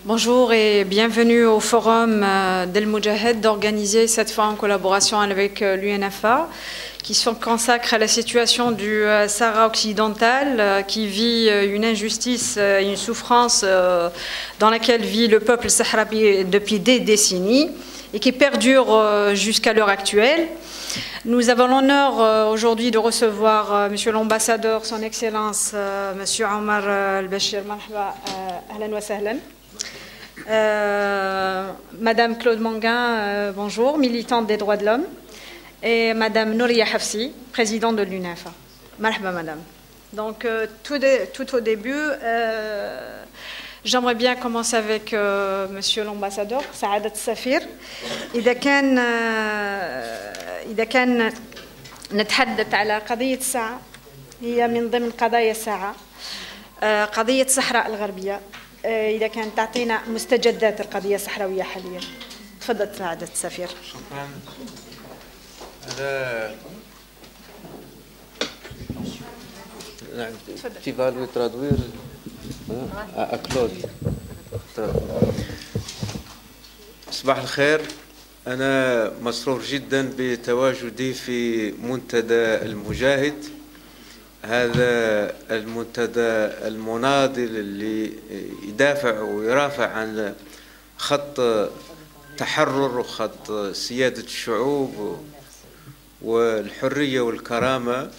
Bonjour et bienvenue au forum d'El Moudjahed organisé cette fois en collaboration avec l'UNFA qui se consacre à la situation du Sahara occidental qui vit une injustice et une souffrance dans laquelle vit le peuple sahraoui depuis des décennies et qui perdure jusqu'à l'heure actuelle. Nous avons l'honneur aujourd'hui de recevoir Monsieur l'ambassadeur, Son Excellence Monsieur Omar Al-Bashir. Marhaba, ahlan wa sahlan. Madame Claude Manguin, bonjour, militante des droits de l'homme, et Madame Nouria Hafsi, présidente de l'UNFA. Marhaba, Madame. Donc, tout au début, j'aimerais bien commencer avec Monsieur l'ambassadeur, Saadat Safir. إذا كان نتحدث على قضية الساعة هي من ضمن قضايا الساعة قضية الصحراء الغربية. إذا كان تعطينا مستجدات القضية الصحراوية حاليا. تفضل سعادة السفير. شكرا. Tu vas lui traduire à Claude. صباح الخير. أنا مسرور جدا بتواجدي في منتدى المجاهد. هذا المنتدى المناضل اللي يدافع ويرافع عن خط تحرر وخط سيادة الشعوب والحرية والكرامة،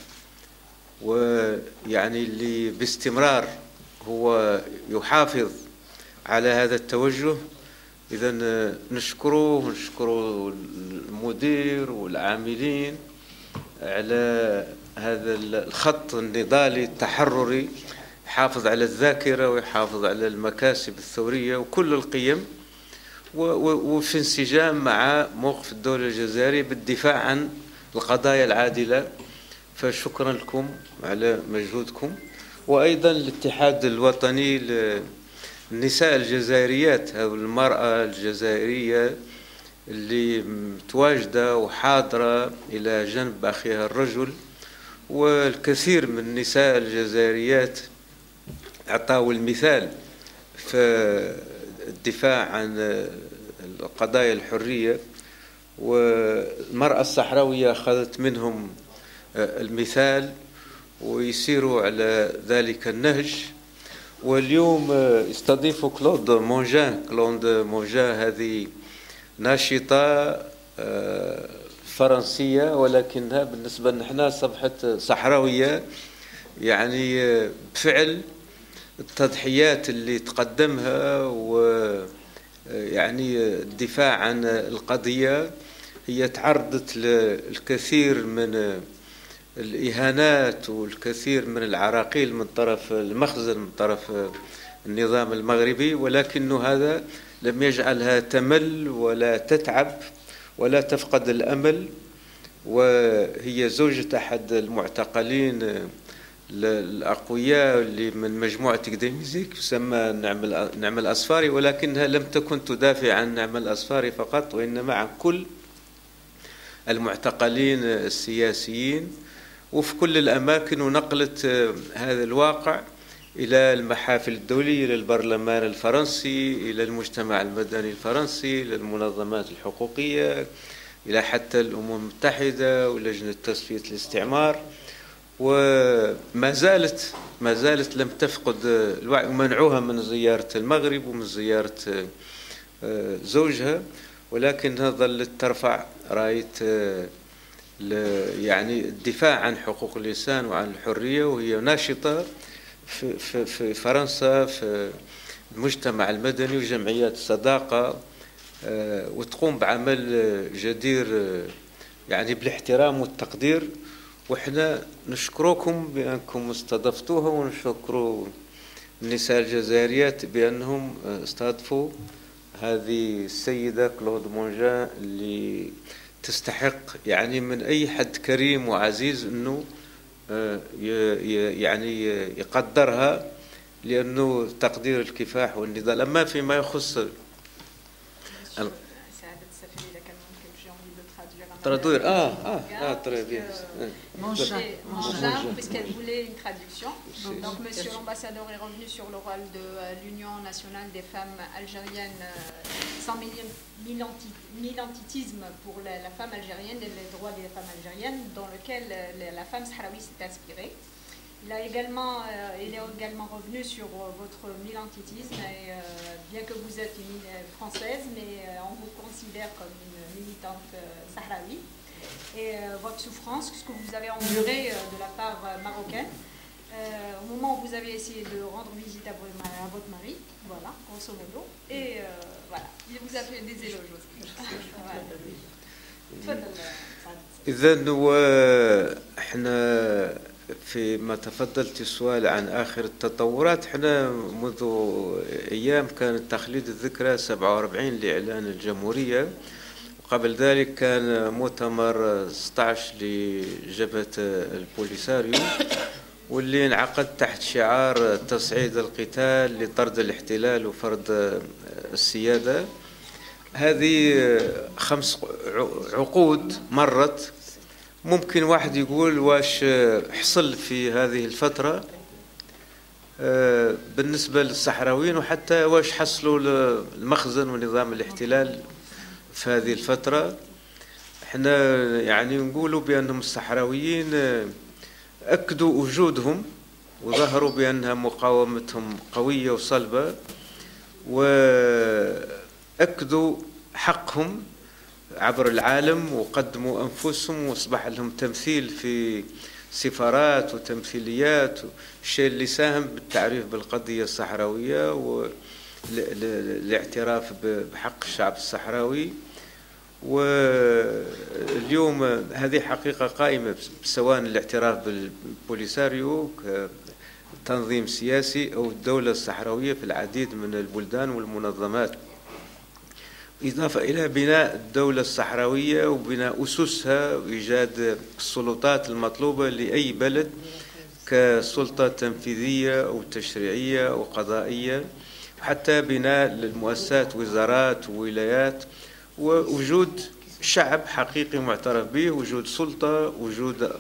ويعني اللي باستمرار هو يحافظ على هذا التوجه. إذا نشكره ونشكر المدير والعاملين على هذا الخط النضالي التحرري، يحافظ على الذاكرة ويحافظ على المكاسب الثورية وكل القيم، وفي انسجام مع موقف الدولة الجزائرية بالدفاع عن القضايا العادلة. فشكرا لكم على مجهودكم. وأيضا الاتحاد الوطني للنساء الجزائريات أو المرأة الجزائرية اللي متواجدة وحاضرة إلى جنب أخيها الرجل، والكثير من النساء الجزائريات أعطوا المثال في الدفاع عن قضايا الحرية، والمرأة الصحراوية أخذت منهم المثال ويسيروا على ذلك النهج. واليوم يستضيفوا كلود مونجان. كلود مونجان هذه ناشطة فرنسية ولكنها بالنسبة لنا أصبحت صحراوية، يعني بفعل التضحيات اللي تقدمها ويعني الدفاع عن القضية. هي تعرضت للكثير من الإهانات والكثير من العراقيل من طرف المخزن من طرف النظام المغربي، ولكن هذا لم يجعلها تمل ولا تتعب ولا تفقد الأمل. وهي زوجة أحد المعتقلين الأقوياء اللي من مجموعة كديميزيك تسمى نعم الأصفاري، ولكنها لم تكن تدافع عن نعم الأصفاري فقط، وإنما عن كل المعتقلين السياسيين وفي كل الأماكن، ونقلت هذا الواقع إلى المحافل الدولية، إلى البرلمان الفرنسي، إلى المجتمع المدني الفرنسي، إلى المنظمات الحقوقية، إلى حتى الأمم المتحدة ولجنة تصفية الاستعمار. وما زالت لم تفقد الوعي، ومنعوها من زيارة المغرب ومن زيارة زوجها، ولكنها ظلت ترفع راية يعني الدفاع عن حقوق الإنسان وعن الحرية، وهي ناشطة في فرنسا في المجتمع المدني وجمعيات الصداقة، وتقوم بعمل جدير يعني بالاحترام والتقدير. وإحنا نشكركم بأنكم استضفتوها، ونشكر النساء الجزائريات بأنهم استضافوا هذه السيدة كلود مونجان اللي تستحق يعني من أي حد كريم وعزيز أنه يعني يقدرها، لأنه تقدير الكفاح والنضال. أما فيما يخص traduire. Très bien. Puisqu'elle voulait une traduction. Donc, Monsieur l'ambassadeur est revenu sur le rôle de l'Union nationale des femmes algériennes sans militantisme pour la femme algérienne et les droits des femmes algériennes, dans lequel la femme sahraoui s'est inspirée. Il est également revenu sur votre militantisme, et bien que vous êtes une française, mais on vous considère comme une militante sahraoui. Et votre souffrance, ce que vous avez enduré de la part marocaine, au moment où vous avez essayé de rendre visite à votre mari, voilà, grosso modo, et voilà, il vous a fait des éloges aussi. إذن احنا فيما تفضلت السؤال عن آخر التطورات، احنا منذ أيام كان تخليد الذكرى 47 لإعلان الجمهورية، وقبل ذلك كان مؤتمر 16 لجبهة البوليساريو، واللي انعقد تحت شعار تصعيد القتال لطرد الاحتلال وفرض السيادة. هذه 5 عقود مرت. ممكن واحد يقول واش حصل في هذه الفترة بالنسبة للصحراويين، وحتى واش حصلوا المخزن ونظام الاحتلال في هذه الفترة. احنا يعني نقولوا بأنهم الصحراويين أكدوا وجودهم وظهروا بأنها مقاومتهم قوية وصلبة، وأكدوا حقهم عبر العالم، وقدموا أنفسهم وأصبح لهم تمثيل في سفارات وتمثيليات، الشيء اللي ساهم بالتعريف بالقضية الصحراوية والاعتراف بحق الشعب الصحراوي. واليوم هذه حقيقة قائمة، سواء الاعتراف بالبوليساريو كتنظيم سياسي أو الدولة الصحراوية في العديد من البلدان والمنظمات، إضافة إلى بناء الدولة الصحراوية وبناء أسسها وإيجاد السلطات المطلوبة لأي بلد كسلطة تنفيذية أو تشريعية أو قضائية، حتى بناء المؤسسات، وزارات وولايات، ووجود شعب حقيقي معترف به، وجود سلطة، وجود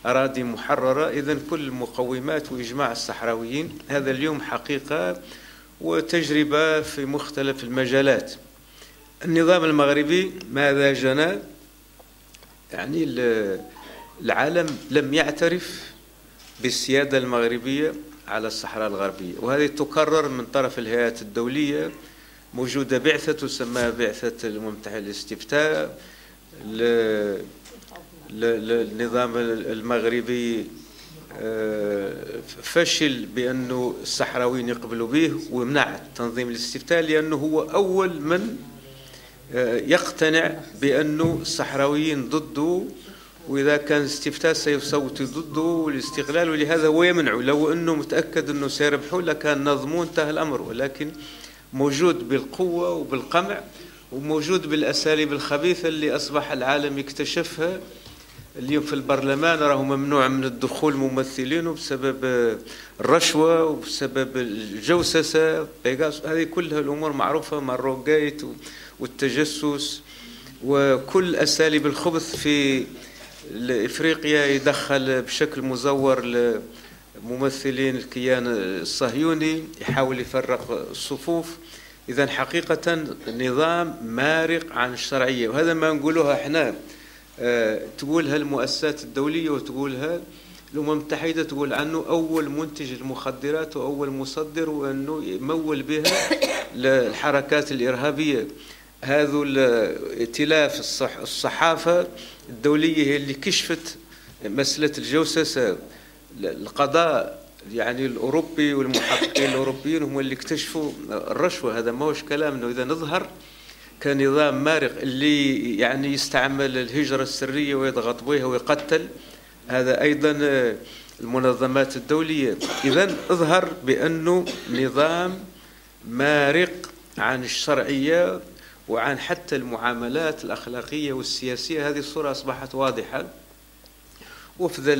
أراضي محررة. إذن كل المقومات وإجماع الصحراويين هذا اليوم حقيقة وتجربة في مختلف المجالات. النظام المغربي ماذا جنى؟ يعني العالم لم يعترف بالسيادة المغربية على الصحراء الغربية، وهذه تكرر من طرف الهيئات الدولية. موجودة بعثة تسمى بعثة الأمم المتحدة للاستفتاء. النظام المغربي فشل بأنه الصحراويين يقبلوا به ويمنع تنظيم الاستفتاء، لأنه هو أول من يقتنع بأنه الصحراويين ضده، وإذا كان الاستفتاء سيصوت ضده والاستقلال، ولهذا هو يمنعه. لو أنه متأكد أنه سيربحوا لكان نظموا انتهى الأمر، ولكن موجود بالقوة وبالقمع، وموجود بالأساليب الخبيثة اللي أصبح العالم يكتشفها. اليوم في البرلمان راه ممنوع من الدخول ممثلينه بسبب الرشوة وبسبب الجوسسة. هذه كلها الأمور معروفة، مارو جيت والتجسس وكل أساليب الخبث في إفريقيا، يدخل بشكل مزور لممثلين الكيان الصهيوني، يحاول يفرق الصفوف. إذن حقيقة نظام مارق عن الشرعية، وهذا ما نقولها احنا، تقولها المؤسسات الدولية وتقولها الأمم المتحدة، تقول عنه أول منتج المخدرات وأول مصدر، وأنه يمول بها الحركات الإرهابية. هذا الائتلاف الصحافة الدولية هي اللي كشفت مسألة الجوسسة. القضاء يعني الأوروبي والمحققين الأوروبيين هم اللي اكتشفوا الرشوة. هذا ما هوش كلام، إنه إذا نظهر كنظام مارق اللي يعني يستعمل الهجرة السرية ويضغط بها ويقتل، هذا أيضا المنظمات الدولية. إذن اظهر بأنه نظام مارق عن الشرعية وعن حتى المعاملات الأخلاقية والسياسية. هذه الصورة أصبحت واضحة. وفي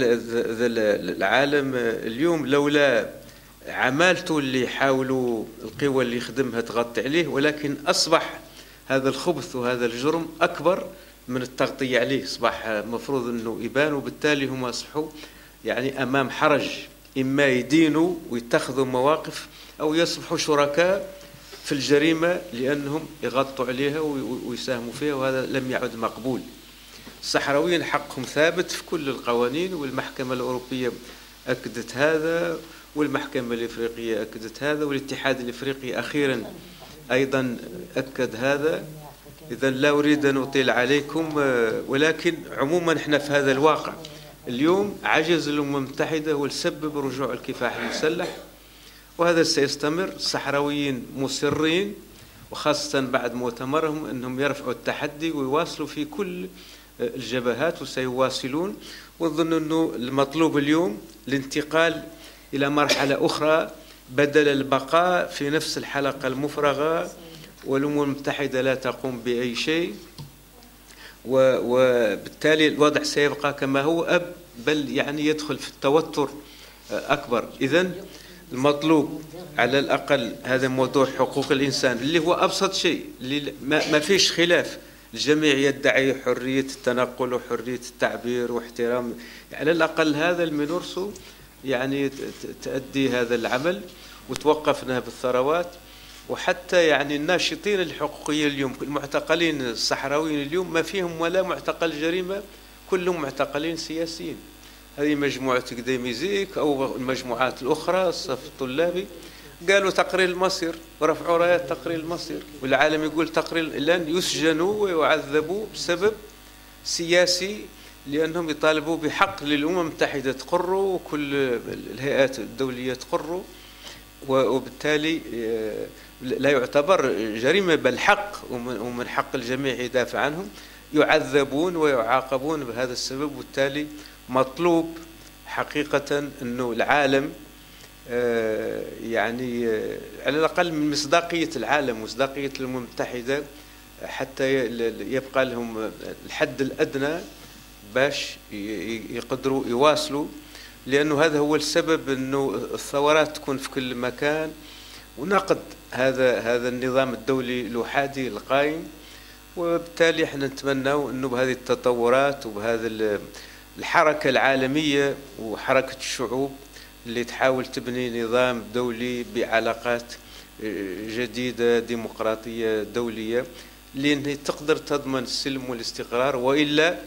العالم اليوم لولا عمالته اللي يحاولوا القوى اللي يخدمها تغطي عليه، ولكن أصبح هذا الخبث وهذا الجرم أكبر من التغطية عليه، أصبح مفروض أنه يبان، وبالتالي هم أصبحوا يعني أمام حرج، إما يدينوا ويتخذوا مواقف أو يصبحوا شركاء في الجريمة لأنهم يغطوا عليها ويساهموا فيها، وهذا لم يعد مقبول. الصحراويين حقهم ثابت في كل القوانين، والمحكمة الأوروبية أكدت هذا، والمحكمة الإفريقية أكدت هذا، والاتحاد الإفريقي أخيرا أيضا أكد هذا. إذا لا أريد أن أطيل عليكم، ولكن عموما احنا في هذا الواقع اليوم. عجز الأمم المتحدة هو السبب رجوع الكفاح المسلح، وهذا سيستمر. الصحراويين مصرين، وخاصة بعد مؤتمرهم، أنهم يرفعوا التحدي ويواصلوا في كل الجبهات، وسيواصلون. ونظن أنه المطلوب اليوم الانتقال إلى مرحلة أخرى بدل البقاء في نفس الحلقة المفرغة، والأمم المتحدة لا تقوم بأي شيء، وبالتالي الوضع سيبقى كما هو، بل يعني يدخل في التوتر أكبر. إذن المطلوب على الأقل هذا موضوع حقوق الإنسان اللي هو أبسط شيء، اللي ما فيش خلاف. الجميع يدعي حرية التنقل وحرية التعبير واحترام، على الأقل هذا المنورسو يعني تأدي هذا العمل وتوقفنا بالثروات. وحتى يعني الناشطين الحقوقيين اليوم، المعتقلين الصحراويين اليوم ما فيهم ولا معتقل جريمة، كلهم معتقلين سياسيين. هذه مجموعة كديميزيك أو المجموعات الأخرى، الصف الطلابي، قالوا تقرير المصير ورفعوا رايات تقرير المصير، والعالم يقول تقرير، لن يسجنوا ويعذبوا بسبب سياسي، لأنهم يطالبوا بحق للأمم المتحدة تقروا وكل الهيئات الدولية تقروا، وبالتالي لا يعتبر جريمة بل حق، ومن حق الجميع يدافع عنهم. يعذبون ويعاقبون بهذا السبب، وبالتالي مطلوب حقيقة أنه العالم يعني على الأقل من مصداقية العالم، مصداقية الأمم المتحدة، حتى يبقى لهم الحد الأدنى باش يقدروا يواصلوا، لأنه هذا هو السبب أنه الثورات تكون في كل مكان، ونقد هذا النظام الدولي الأحادي القائم. وبالتالي احنا نتمنى أنه بهذه التطورات وبهذا الحركة العالمية وحركة الشعوب اللي تحاول تبني نظام دولي بعلاقات جديدة ديمقراطية دولية، لأنها تقدر تضمن السلم والاستقرار، وإلا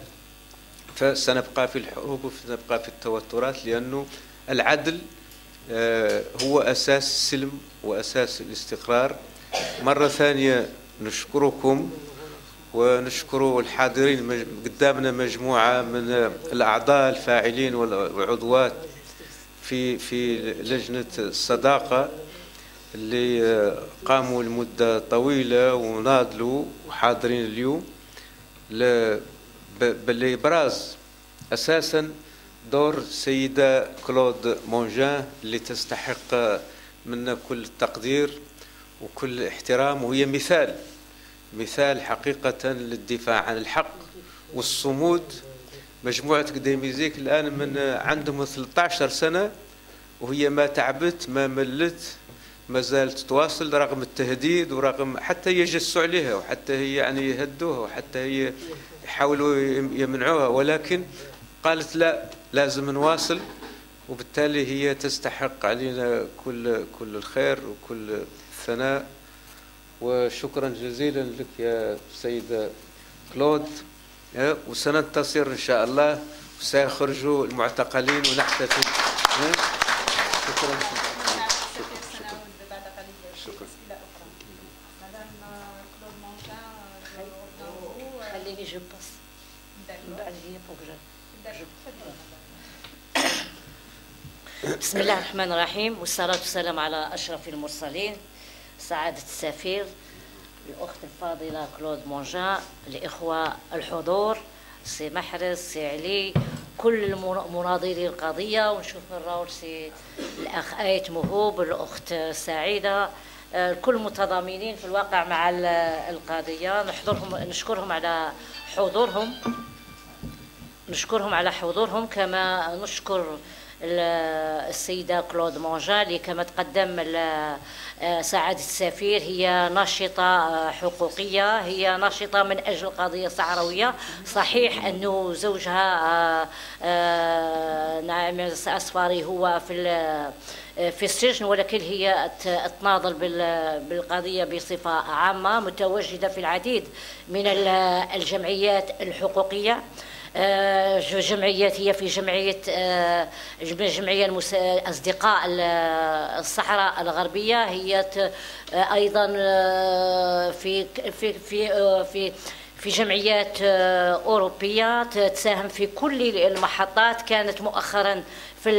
فسنبقى في الحروب وسنبقى في التوترات، لأنه العدل هو أساس السلم وأساس الاستقرار. مرة ثانية نشكركم ونشكر الحاضرين. قدامنا مجموعة من الأعضاء الفاعلين والعضوات في لجنة الصداقة اللي قاموا لمدة طويلة وناضلوا وحاضرين اليوم بالإبراز أساسا دور السيدة كلود مونجان اللي تستحق منا كل التقدير وكل احترام، وهي مثال حقيقة للدفاع عن الحق والصمود. مجموعة كديميزيك الآن من عندهم 13 سنة وهي ما تعبت ما ملت، ما زالت تواصل رغم التهديد ورغم حتى يجسوا عليها وحتى هي يعني يهدوها وحتى هي يحاولوا يمنعوها، ولكن قالت لا، لازم نواصل. وبالتالي هي تستحق علينا كل الخير وكل الثناء. وشكرا جزيلا لك يا سيدة كلود، وسننتصر إن شاء الله، وسيخرجوا المعتقلين ونحتفل. شكرا. خليني جو باس بعد هي بسم الله الرحمن الرحيم، والصلاة والسلام على أشرف المرسلين، سعادة السفير، الأخت الفاضلة كلود مونجان، الإخوة الحضور، سي محرز، سي علي، كل المناضلين القضية، ونشوف من راول سي الأخ آيت مهوب، الأخت سعيدة، كل المتضامنين في الواقع مع القضية. نشكرهم على حضورهم، كما نشكر السيدة كلود مونجان اللي كما تقدم سعادة السفير هي ناشطة حقوقية، هي ناشطة من أجل القضية الصحراوية. صحيح أنه زوجها نعم أسفاري هو في السجن، ولكن هي تناضل بالقضية بصفة عامة، متواجدة في العديد من الجمعيات الحقوقية. جمعيات هي في جمعية أصدقاء الصحراء الغربية، هي أيضا في جمعيات أوروبية تساهم في كل المحطات. كانت مؤخرا في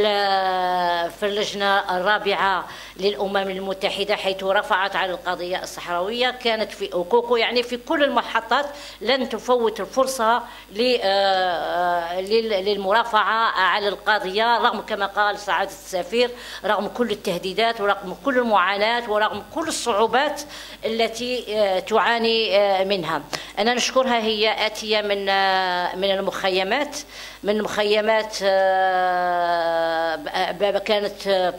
اللجنة الرابعة للأمم المتحدة حيث رفعت على القضية الصحراوية، كانت في أوكوكو، يعني في كل المحطات لن تفوت الفرصة للمرافعة على القضية، رغم كما قال سعادة السفير رغم كل التهديدات ورغم كل المعاناة ورغم كل الصعوبات التي تعاني منها. أنا نشكرها، هي آتية من المخيمات، كانت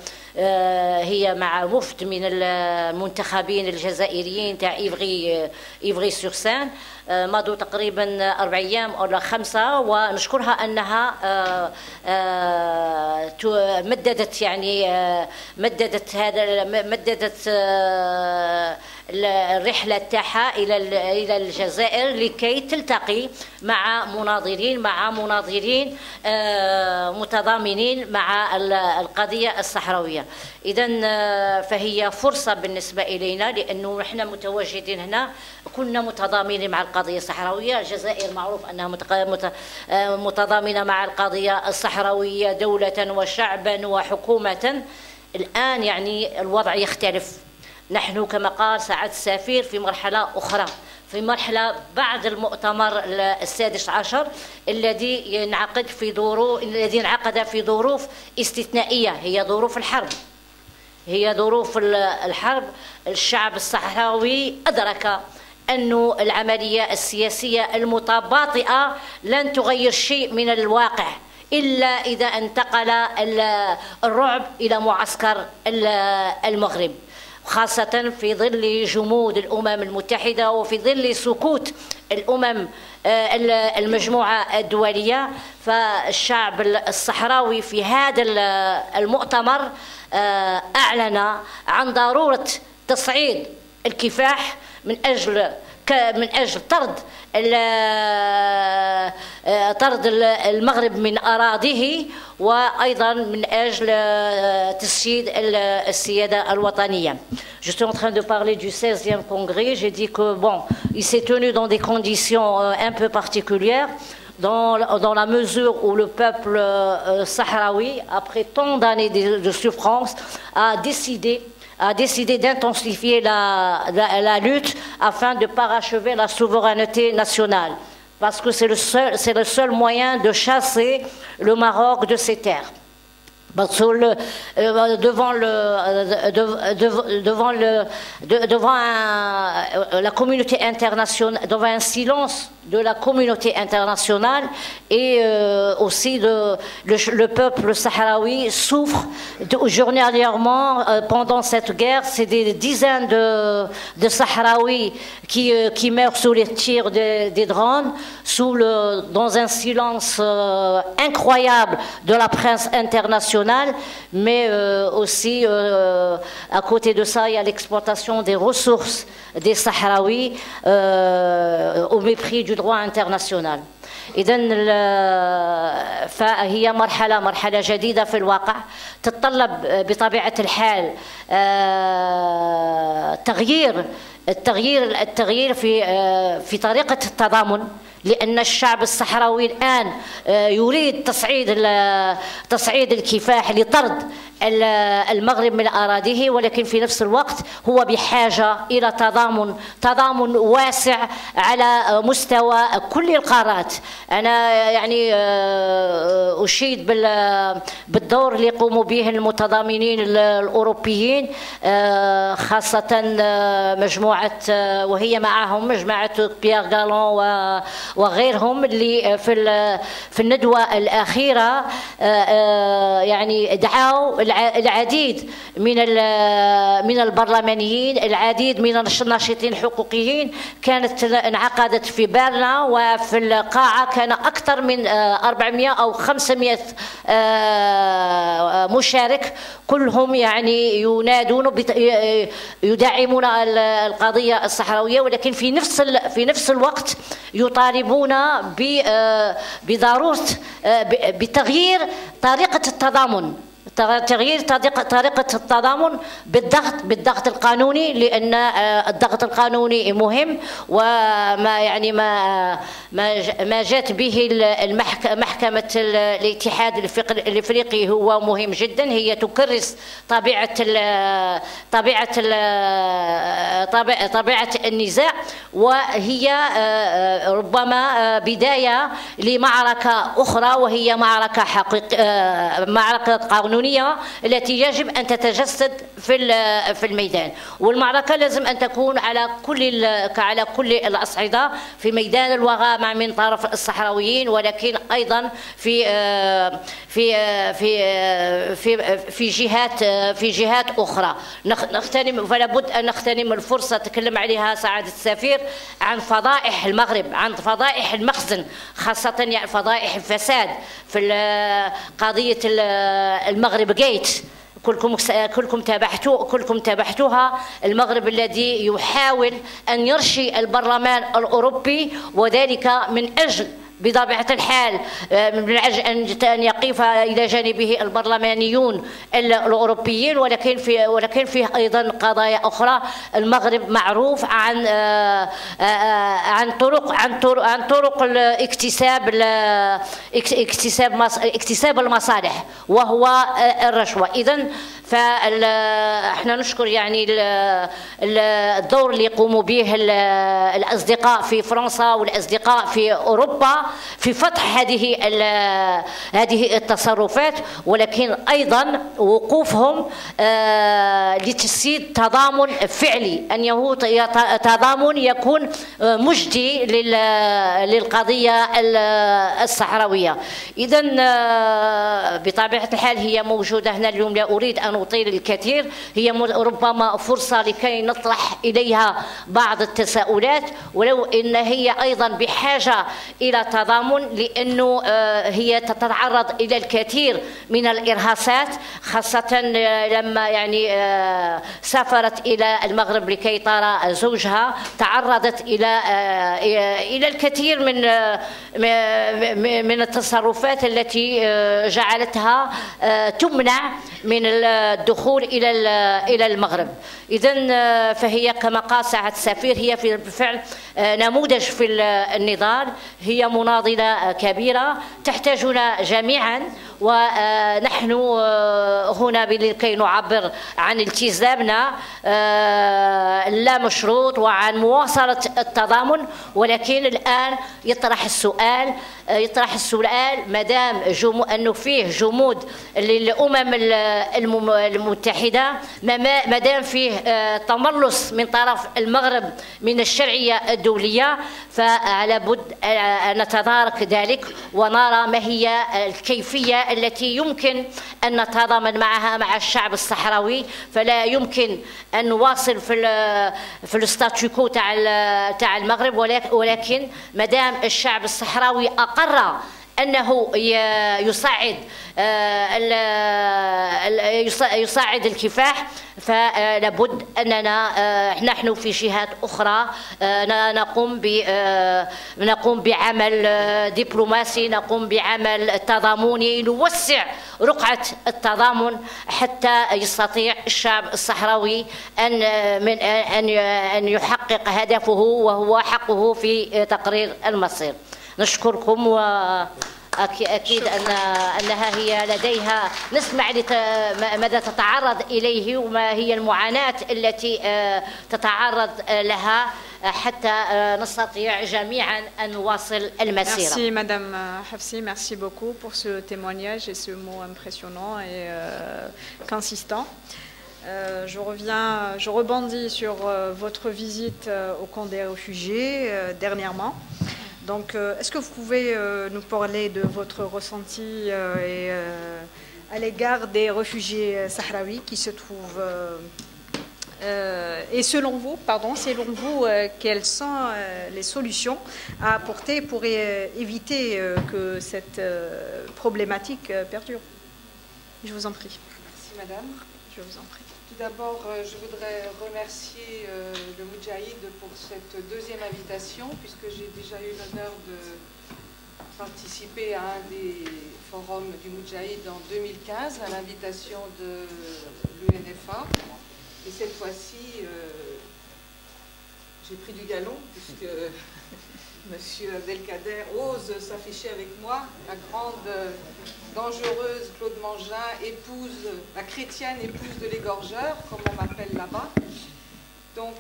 هي مع وفد من المنتخبين الجزائريين تاع إيفغي سور سان، مضوا تقريبا 4 أيام أو 5، ونشكرها أنها مددت الرحلة تاعها إلى الجزائر لكي تلتقي مع مناظرين متضامنين مع القضية الصحراوية. إذن فهي فرصة بالنسبة إلينا، لأنه نحن متواجدين هنا كنا متضامنين مع القضية الصحراوية. الجزائر معروف أنها متضامنة مع القضية الصحراوية دولة وشعبا وحكومة. الآن يعني الوضع يختلف، نحن كما قال سعادة السفير في مرحلة أخرى، في مرحلة بعد المؤتمر السادس عشر الذي انعقد في ظروف استثنائية، هي ظروف الحرب. الشعب الصحراوي أدرك أن العملية السياسية المتباطئة لن تغير شيء من الواقع إلا إذا انتقل الرعب إلى معسكر المغرب، خاصة في ظل جمود الأمم المتحدة وفي ظل سكوت المجموعة الدولية. فالشعب الصحراوي في هذا المؤتمر أعلن عن ضرورة تصعيد الكفاح من أجل طرد المغرب من أراضيه، وأيضا من أجل تسييد السيادة الوطنية. Je suis en train de parler du 16e congrès. J'ai dit que bon, il s'est tenu dans des conditions un peu particulières, dans la mesure où le peuple sahraoui, après tant d'années de souffrance, a décidé d'intensifier la lutte afin de parachever la souveraineté nationale, parce que c'est le seul moyen de chasser le Maroc de ses terres. Parce que devant la communauté internationale, devant un silence de la communauté internationale et aussi le peuple sahraoui souffre journalièrement pendant cette guerre. C'est des dizaines de Sahraouis qui meurent sous les tirs des drones, dans un silence incroyable de la presse internationale, mais aussi à côté de ça il y a l'exploitation des ressources des Sahraouis au mépris du droit international. إذن فهي مرحلة جديدة في الواقع، تتطلب بطبيعة الحال التغيير في طريقة التضامن، لأن الشعب الصحراوي الآن يريد تصعيد الكفاح لطرد المغرب من أراضيه، ولكن في نفس الوقت هو بحاجة إلى تضامن واسع على مستوى كل القارات. أنا يعني أشيد بالدور اللي يقوموا به المتضامنين الأوروبيين، خاصة مجموعة مجموعة وهي معهم مجموعة بيير غالون وغيرهم اللي في الندوة الأخيرة يعني دعوا العديد من البرلمانيين، العديد من الناشطين الحقوقيين. كانت انعقدت في برنا، وفي القاعة كان أكثر من 400 أو 500 مشارك، كلهم يعني ينادون يدعمون القضية الصحراوية، ولكن في نفس الوقت يطالبون بضرورة بتغيير طريقة التضامن، تغيير طريقة التضامن بالضغط القانوني، لأن الضغط القانوني مهم، وما يعني ما جات به محكمة الاتحاد الافريقي هو مهم جدا. هي تكرس طبيعة النزاع، وهي ربما بداية لمعركة أخرى، وهي معركة معركة قانونية التي يجب أن تتجسد في الميدان. والمعركة لازم أن تكون على كل الأصعدة، في ميدان الوغامة من طرف الصحراويين، ولكن أيضا في جهات أخرى. فلا بد أن نغتنم الفرصة تكلم عليها سعادة السفير عن فضائح المغرب، عن فضائح المخزن، خاصة يعني فضائح الفساد في قضية المغرب جيت. كلكم تابعتوها. المغرب الذي يحاول أن يرشي البرلمان الأوروبي، وذلك من أجل بطبيعة الحال من أجل أن يقف إلى جانبه البرلمانيون الأوروبيين، ولكن فيه أيضا قضايا أخرى. المغرب معروف عن طرق اكتساب المصالح، وهو الرشوة. إذن فاحنا نشكر يعني الدور اللي يقوموا به الأصدقاء في فرنسا والأصدقاء في أوروبا في فتح هذه التصرفات، ولكن أيضا وقوفهم لتجسيد تضامن فعلي، أن تضامن يكون مجدي للقضية الصحراوية. إذن بطبيعة الحال هي موجودة هنا اليوم، لا أريد أن أطيل الكثير. هي ربما فرصة لكي نطرح إليها بعض التساؤلات، ولو أن هي أيضا بحاجة إلى تضامن، لأنه هي تتعرض إلى الكثير من الإرهاصات، خاصة لما يعني سافرت إلى المغرب لكي ترى زوجها، تعرضت إلى الكثير من التصرفات التي جعلتها تمنع من الدخول إلى المغرب. إذن فهي كما قال سعادة السفير هي بالفعل نموذج في النضال، هي مناضلة كبيرة تحتاجنا جميعا، ونحن هنا لكي نعبر عن التزامنا لا مشروط وعن مواصلة التضامن. ولكن الآن يطرح السؤال مادام أنه فيه جمود للأمم المتحدة، مادام فيه تملص من طرف المغرب من الشرعية الدولية، فعلى بد أن نتدارك ذلك ونرى ما هي الكيفية التي يمكن أن نتضامن معها مع الشعب الصحراوي. فلا يمكن أن نواصل في الستاتيكو تاع المغرب، ولكن مادام الشعب الصحراوي أقر أنه يصعد الكفاح، فلابد أننا نحن في جهات أخرى نقوم بعمل دبلوماسي، نقوم بعمل تضامني، نوسع رقعة التضامن حتى يستطيع الشعب الصحراوي أن يحقق هدفه، وهو حقه في تقرير المصير. نشكركم، وأكيد أنها هي لديها نسمع ماذا تتعرض إليه وما هي المعاناة التي تتعرض لها حتى نستطيع جميعا أن نواصل المسيرة. Merci Madame Hafsi, merci beaucoup pour ce témoignage et ce mot impressionnant et consistant. Je rebondis sur votre visite au camp des réfugiés dernièrement. Donc, est-ce que vous pouvez nous parler de votre ressenti à l'égard des réfugiés sahraouis qui se trouvent et selon vous, quelles sont les solutions à apporter pour éviter que cette problématique perdure? Je vous en prie. Merci Madame. Je vous en prie. Tout d'abord, je voudrais remercier le Moudjahid pour cette deuxième invitation, puisque j'ai déjà eu l'honneur de participer à un des forums du Moudjahid en 2015, à l'invitation de l'UNFA. Et cette fois-ci, j'ai pris du galon, puisque M. Abdelkader ose s'afficher avec moi, la grande, dangereuse Claude Mangin, la chrétienne épouse de l'égorgeur, comme on m'appelle là-bas. Donc,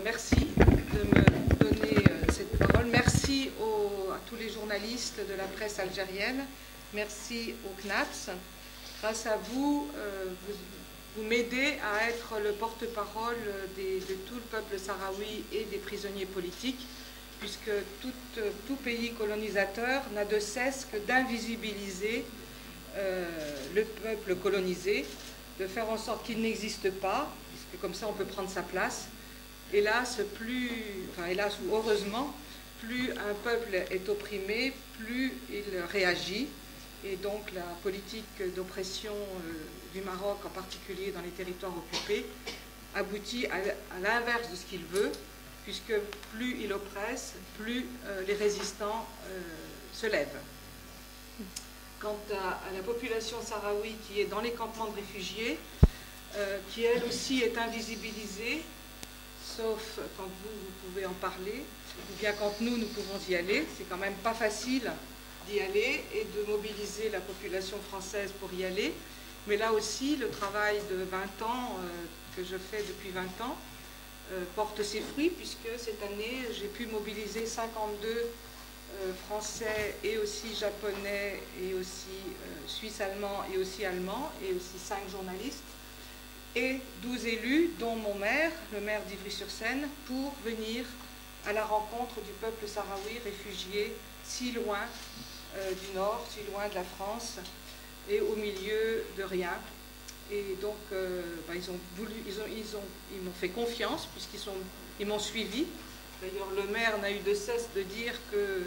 merci de me donner cette parole. Merci à tous les journalistes de la presse algérienne. Merci au CNAPS. Grâce à vous, vous m'aidez à être le porte-parole de tout le peuple sahraoui et des prisonniers politiques, puisque tout pays colonisateur n'a de cesse que d'invisibiliser le peuple colonisé, de faire en sorte qu'il n'existe pas, puisque comme ça on peut prendre sa place. Hélas, hélas ou heureusement, plus un peuple est opprimé, plus il réagit. Et donc la politique d'oppression du Maroc, en particulier dans les territoires occupés, aboutit à l'inverse de ce qu'il veut, puisque plus il oppresse, plus les résistants se lèvent. Quant à la population sahraoui qui est dans les campements de réfugiés, qui elle aussi est invisibilisée, sauf quand vous pouvez en parler, ou bien quand nous pouvons y aller. C'est quand même pas facile d'y aller et de mobiliser la population française pour y aller. Mais là aussi, le travail de 20 ans que je fais depuis 20 ans porte ses fruits, puisque cette année, j'ai pu mobiliser 52 Français et aussi Japonais et aussi Suisse-Allemands et aussi Allemands et aussi 5 journalistes et 12 élus, dont mon maire, le maire d'Ivry-sur-Seine, pour venir à la rencontre du peuple sahraoui réfugié si loin du nord, si loin de la France et au milieu de rien. Et donc, ils m'ont fait confiance puisqu'ils m'ont suivi. D'ailleurs, le maire n'a eu de cesse de dire que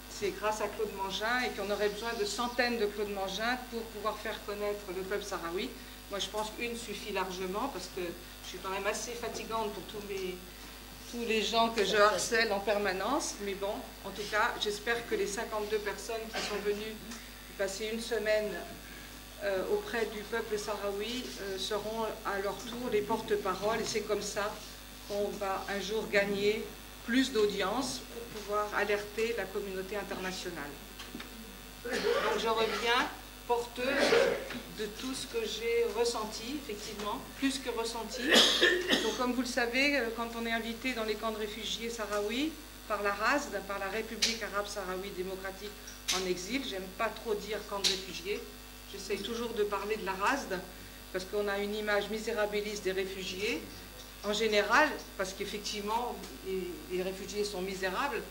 c'est grâce à Claude Mangin et qu'on aurait besoin de centaines de Claude Mangin pour pouvoir faire connaître le peuple sahraoui. Moi, je pense qu'une suffit largement parce que je suis quand même assez fatigante pour tous les gens que je harcèle en permanence. Mais bon, en tout cas, j'espère que les 52 personnes qui sont venues passer une semaine auprès du peuple sahraoui seront à leur tour les porte-parole. Et c'est comme ça qu'on va un jour gagner plus d'audience pour pouvoir alerter la communauté internationale. Donc je reviens porteuse de tout ce que j'ai ressenti, effectivement, plus que ressenti. Donc comme vous le savez, quand on est invité dans les camps de réfugiés sahraouis, par la RASD, par la République arabe sahraoui démocratique en exil, j'aime pas trop dire camp de réfugiés, j'essaye toujours de parler de la RASD, parce qu'on a une image misérabiliste des réfugiés, en général, parce qu'effectivement, les réfugiés sont misérables,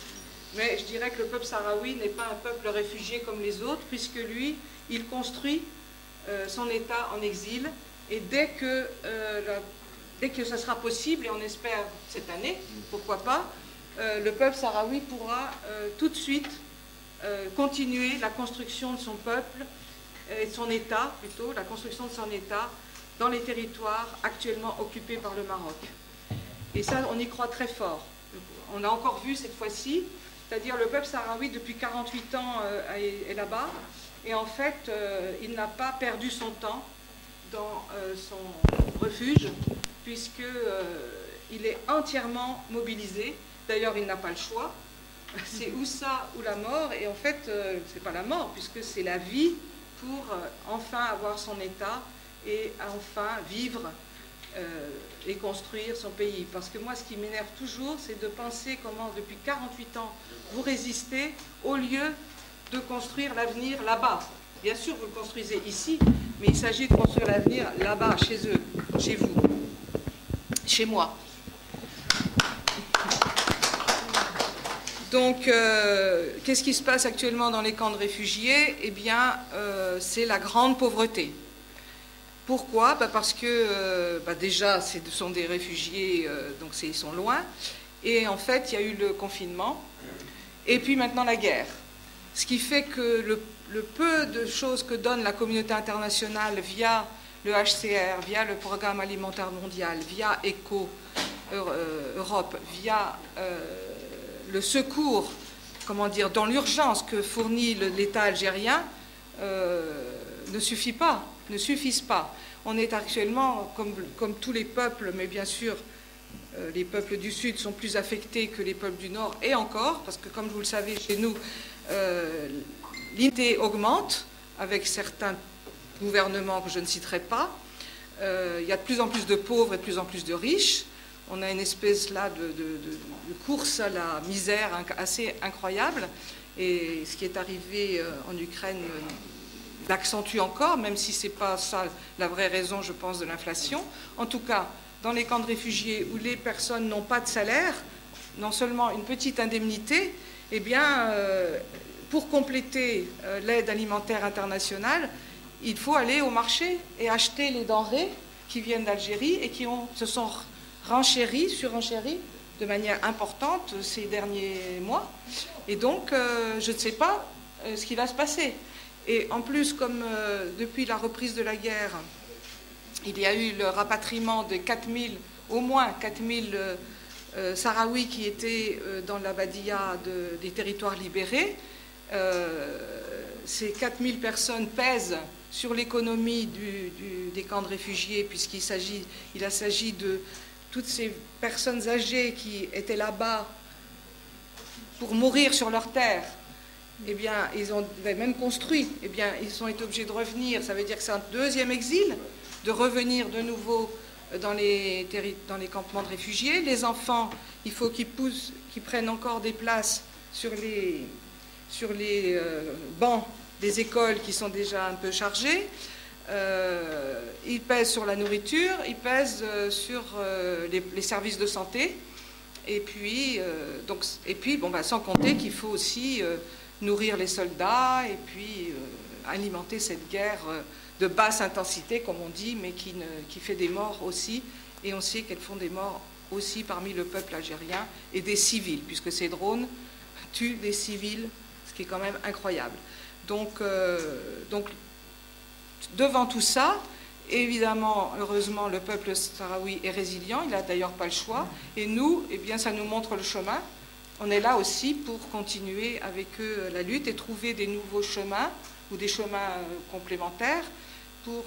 mais je dirais que le peuple sahraoui n'est pas un peuple réfugié comme les autres, puisque lui, il construit son État en exil, et dès que ça sera possible, et on espère cette année, pourquoi pas, le peuple sahraoui pourra tout de suite continuer la construction de son peuple, et de son État, plutôt, la construction de son État, dans les territoires actuellement occupés par le Maroc. Et ça, on y croit très fort. On a encore vu cette fois-ci, c'est-à-dire le peuple sahraoui, depuis 48 ans, est là-bas, et en fait, il n'a pas perdu son temps dans son refuge, puisqu'il est entièrement mobilisé. D'ailleurs, il n'a pas le choix. C'est ou ça ou la mort, et en fait, c'est pas la mort, puisque c'est la vie pour enfin avoir son État et enfin vivre et construire son pays. Parce que moi, ce qui m'énerve toujours, c'est de penser comment, depuis 48 ans, vous résistez au lieu de construire l'avenir là-bas. Bien sûr, vous le construisez ici, mais il s'agit de construire l'avenir là-bas, chez eux. chez vous, chez moi. Donc, qu'est-ce qui se passe actuellement dans les camps de réfugiés? Eh bien, c'est la grande pauvreté. Pourquoi? Parce que déjà, ce sont des réfugiés, donc ils sont loin. Et en fait, il y a eu le confinement. Et puis maintenant, la guerre. Ce qui fait que le peu de choses que donne la communauté internationale via le HCR, via le Programme alimentaire mondial, via ECHO Europe, via le secours, comment dire, dans l'urgence que fournit l'État algérien, ne suffisent pas. On est actuellement, comme tous les peuples, mais bien sûr, les peuples du Sud sont plus affectés que les peuples du Nord, et encore, parce que comme vous le savez, chez nous, l'inégalité augmente avec certains gouvernements que je ne citerai pas. Il y a de plus en plus de pauvres et de plus en plus de riches. On a une espèce là de course à la misère assez incroyable. Et ce qui est arrivé en Ukraine l'accentue encore, même si ce n'est pas ça la vraie raison, je pense, de l'inflation. En tout cas, dans les camps de réfugiés où les personnes n'ont pas de salaire, non seulement une petite indemnité, eh bien, pour compléter l'aide alimentaire internationale, il faut aller au marché et acheter les denrées qui viennent d'Algérie et qui se sont surenchéries de manière importante ces derniers mois. Et donc, je ne sais pas ce qui va se passer. Et en plus, comme depuis la reprise de la guerre, il y a eu le rapatriement de au moins 4000 Sahraouis qui étaient dans la Badia des territoires libérés. Ces 4000 personnes pèsent sur l'économie des camps de réfugiés, puisqu'il s'agit de toutes ces personnes âgées qui étaient là-bas pour mourir sur leur terre. Eh bien, ils avaient même construit. Eh bien, ils ont été obligés de revenir. Ça veut dire que c'est un deuxième exil, de revenir de nouveau dans les campements de réfugiés. Les enfants, il faut qu'ils prennent encore des places sur les bancs des écoles qui sont déjà un peu chargés. Ils pèsent sur la nourriture, ils pèsent sur les services de santé. Et puis, sans compter qu'il faut aussi nourrir les soldats et puis alimenter cette guerre de basse intensité, comme on dit, mais qui fait des morts aussi. Et on sait qu'elles font des morts aussi parmi le peuple algérien et des civils, puisque ces drones tuent des civils, ce qui est quand même incroyable. Donc devant tout ça, évidemment, heureusement, le peuple sahraoui est résilient, il n'a d'ailleurs pas le choix. Et nous, eh bien, ça nous montre le chemin. On est là aussi pour continuer avec eux la lutte et trouver des nouveaux chemins ou des chemins complémentaires pour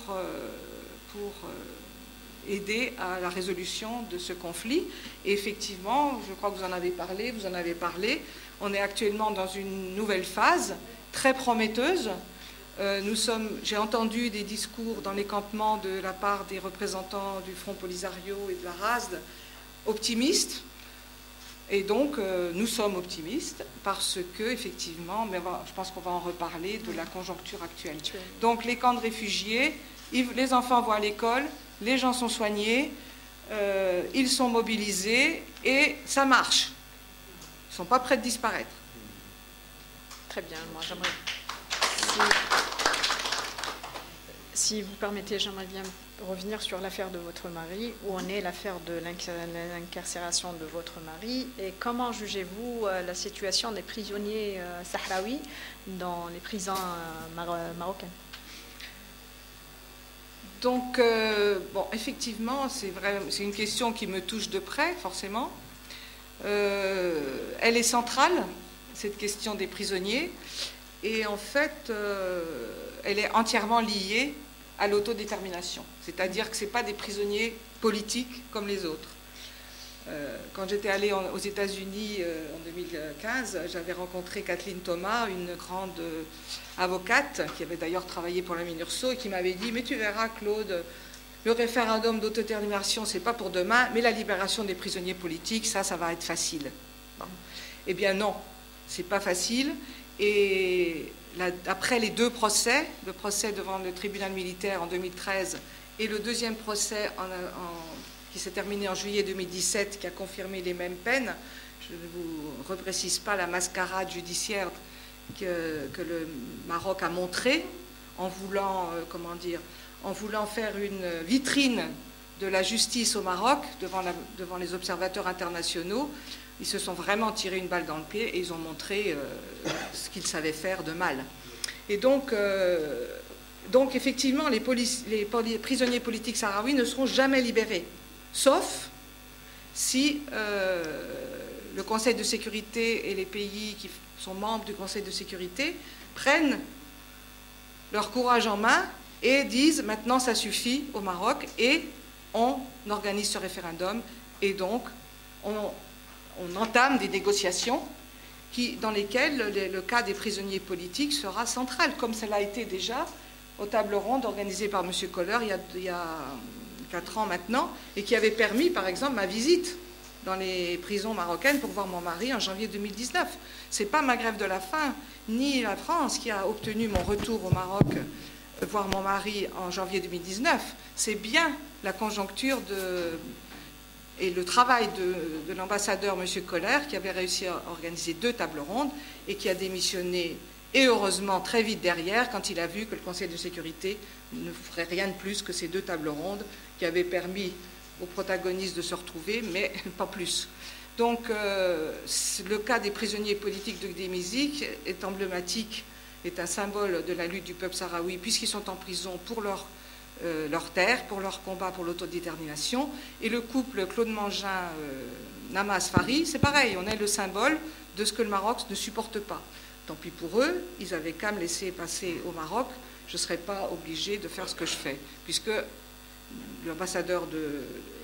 aider à la résolution de ce conflit. Et effectivement, je crois que vous en avez parlé, on est actuellement dans une nouvelle phase très prometteuse. J'ai entendu des discours dans les campements de la part des représentants du Front Polisario et de la RASD optimistes. Et donc, nous sommes optimistes parce que, effectivement, mais je pense qu'on va en reparler de la conjoncture actuelle. Donc, les camps de réfugiés, les enfants vont à l'école, les gens sont soignés, ils sont mobilisés et ça marche. Ils ne sont pas prêts de disparaître. Très bien, moi j'aimerais... Si vous permettez, j'aimerais bien revenir sur l'affaire de votre mari, où en est l'affaire de l'incarcération de votre mari, et comment jugez-vous la situation des prisonniers sahraouis dans les prisons marocaines? Donc, effectivement, c'est une question qui me touche de près, forcément. Elle est centrale, cette question des prisonniers, et en fait, elle est entièrement liée à l'autodétermination. C'est-à-dire que ce n'est pas des prisonniers politiques comme les autres. Quand j'étais allée aux États-Unis en 2015, j'avais rencontré Kathleen Thomas, une grande avocate, qui avait d'ailleurs travaillé pour la MINURSO, et qui m'avait dit « Mais tu verras, Claude, le référendum d'autodétermination, ce n'est pas pour demain, mais la libération des prisonniers politiques, ça va être facile. » Eh bien non, ce n'est pas facile. Et après les deux procès, le procès devant le tribunal militaire en 2013 et le deuxième procès qui s'est terminé en juillet 2017, qui a confirmé les mêmes peines. Je ne vous reprécise pas la mascarade judiciaire que le Maroc a montrée en voulant, en voulant faire une vitrine de la justice au Maroc devant les observateurs internationaux. Ils se sont vraiment tirés une balle dans le pied et ils ont montré ce qu'ils savaient faire de mal. Et donc effectivement, les prisonniers politiques sahraouis ne seront jamais libérés, sauf si le Conseil de sécurité et les pays qui sont membres du Conseil de sécurité prennent leur courage en main et disent maintenant ça suffit au Maroc et on organise ce référendum et donc on entame des négociations dans lesquelles le cas des prisonniers politiques sera central, comme cela a été déjà aux tables rondes organisées par M. Koller il y a 4 ans maintenant, et qui avait permis, par exemple, ma visite dans les prisons marocaines pour voir mon mari en janvier 2019. Ce n'est pas ma grève de la faim, ni la France qui a obtenu mon retour au Maroc voir mon mari en janvier 2019. C'est bien la conjoncture et le travail de l'ambassadeur M. Koller qui avait réussi à organiser 2 tables rondes et qui a démissionné, et heureusement très vite derrière, quand il a vu que le Conseil de sécurité ne ferait rien de plus que ces 2 tables rondes qui avaient permis aux protagonistes de se retrouver, mais pas plus. Donc le cas des prisonniers politiques de Gdémizik est emblématique, est un symbole de la lutte du peuple sahraoui, puisqu'ils sont en prison pour leur terre, pour leur combat pour l'autodétermination. Et le couple Claude Mangin, Nama Asfari, c'est pareil, on est le symbole de ce que le Maroc ne supporte pas. Tant pis pour eux, ils avaient qu'à me laisser passer au Maroc, je ne serais pas obligé de faire ce que je fais, puisque l'ambassadeur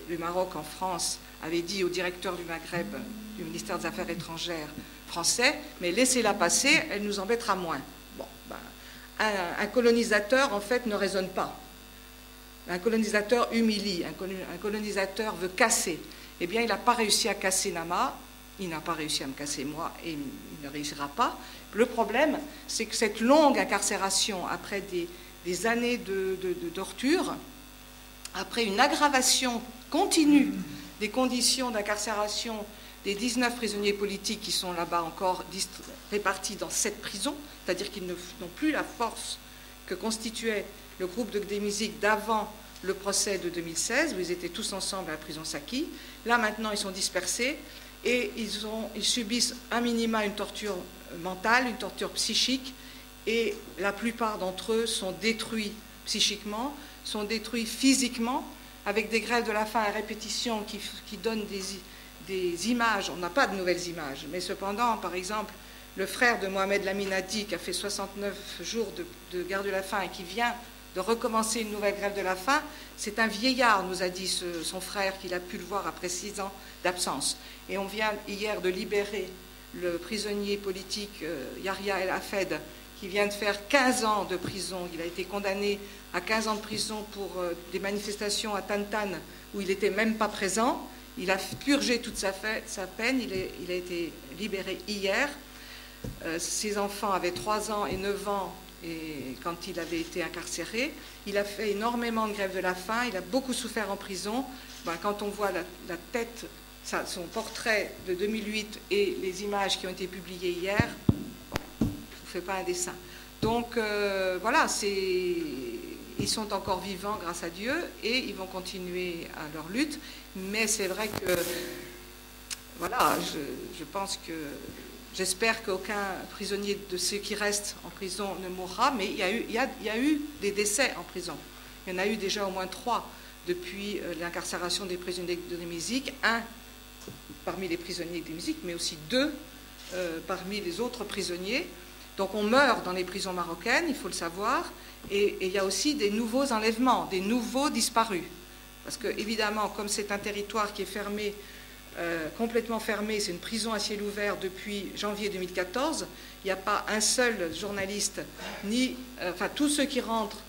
du Maroc en France avait dit au directeur du Maghreb, du ministère des Affaires étrangères français, mais laissez-la passer, elle nous embêtera moins. Bon, un colonisateur, en fait, ne raisonne pas. Un colonisateur humilie, un colonisateur veut casser. Eh bien, il n'a pas réussi à casser Nama, il n'a pas réussi à me casser moi, et il ne réussira pas. Le problème, c'est que cette longue incarcération, après des années de torture, après une aggravation continue des conditions d'incarcération des 19 prisonniers politiques qui sont là-bas encore répartis dans 7 prisons, c'est-à-dire qu'ils n'ont plus la force que constituait le groupe de Gdémizik d'avant le procès de 2016, où ils étaient tous ensemble à la prison Saki. Là, maintenant, ils sont dispersés et ils subissent un minima une torture mentale, une torture psychique, et la plupart d'entre eux sont détruits psychiquement, sont détruits physiquement, avec des grèves de la faim à répétition qui donnent des images. On n'a pas de nouvelles images, mais cependant, par exemple, le frère de Mohamed Laminadi, qui a fait 69 jours de guerre de la faim et qui vient de recommencer une nouvelle grève de la faim, c'est un vieillard, nous a dit son frère, qu'il a pu le voir après 6 ans d'absence. Et on vient hier de libérer le prisonnier politique Yahya El Hafed, qui vient de faire 15 ans de prison. Il a été condamné à 15 ans de prison pour des manifestations à Tantan, où il n'était même pas présent. Il a purgé toute sa peine, il a été libéré hier. Ses enfants avaient 3 ans et 9 ans et quand il avait été incarcéré. Il a fait énormément de grève de la faim, il a beaucoup souffert en prison. Quand on voit la tête, son portrait de 2008 et les images qui ont été publiées hier, je ne vous fais pas un dessin. Donc voilà, ils sont encore vivants grâce à Dieu et ils vont continuer à leur lutte. Mais c'est vrai que, voilà, je pense que, j'espère qu'aucun prisonnier de ceux qui restent en prison ne mourra, mais il y a eu des décès en prison. Il y en a eu déjà au moins 3 depuis l'incarcération des prisonniers de Gdémizik, 1 parmi les prisonniers de Gdémizik, mais aussi 2 parmi les autres prisonniers. Donc on meurt dans les prisons marocaines, il faut le savoir, et il y a aussi des nouveaux enlèvements, des nouveaux disparus. Parce que, évidemment, comme c'est un territoire qui est fermé, complètement fermé, c'est une prison à ciel ouvert depuis janvier 2014, il n'y a pas un seul journaliste, enfin tous ceux qui rentrent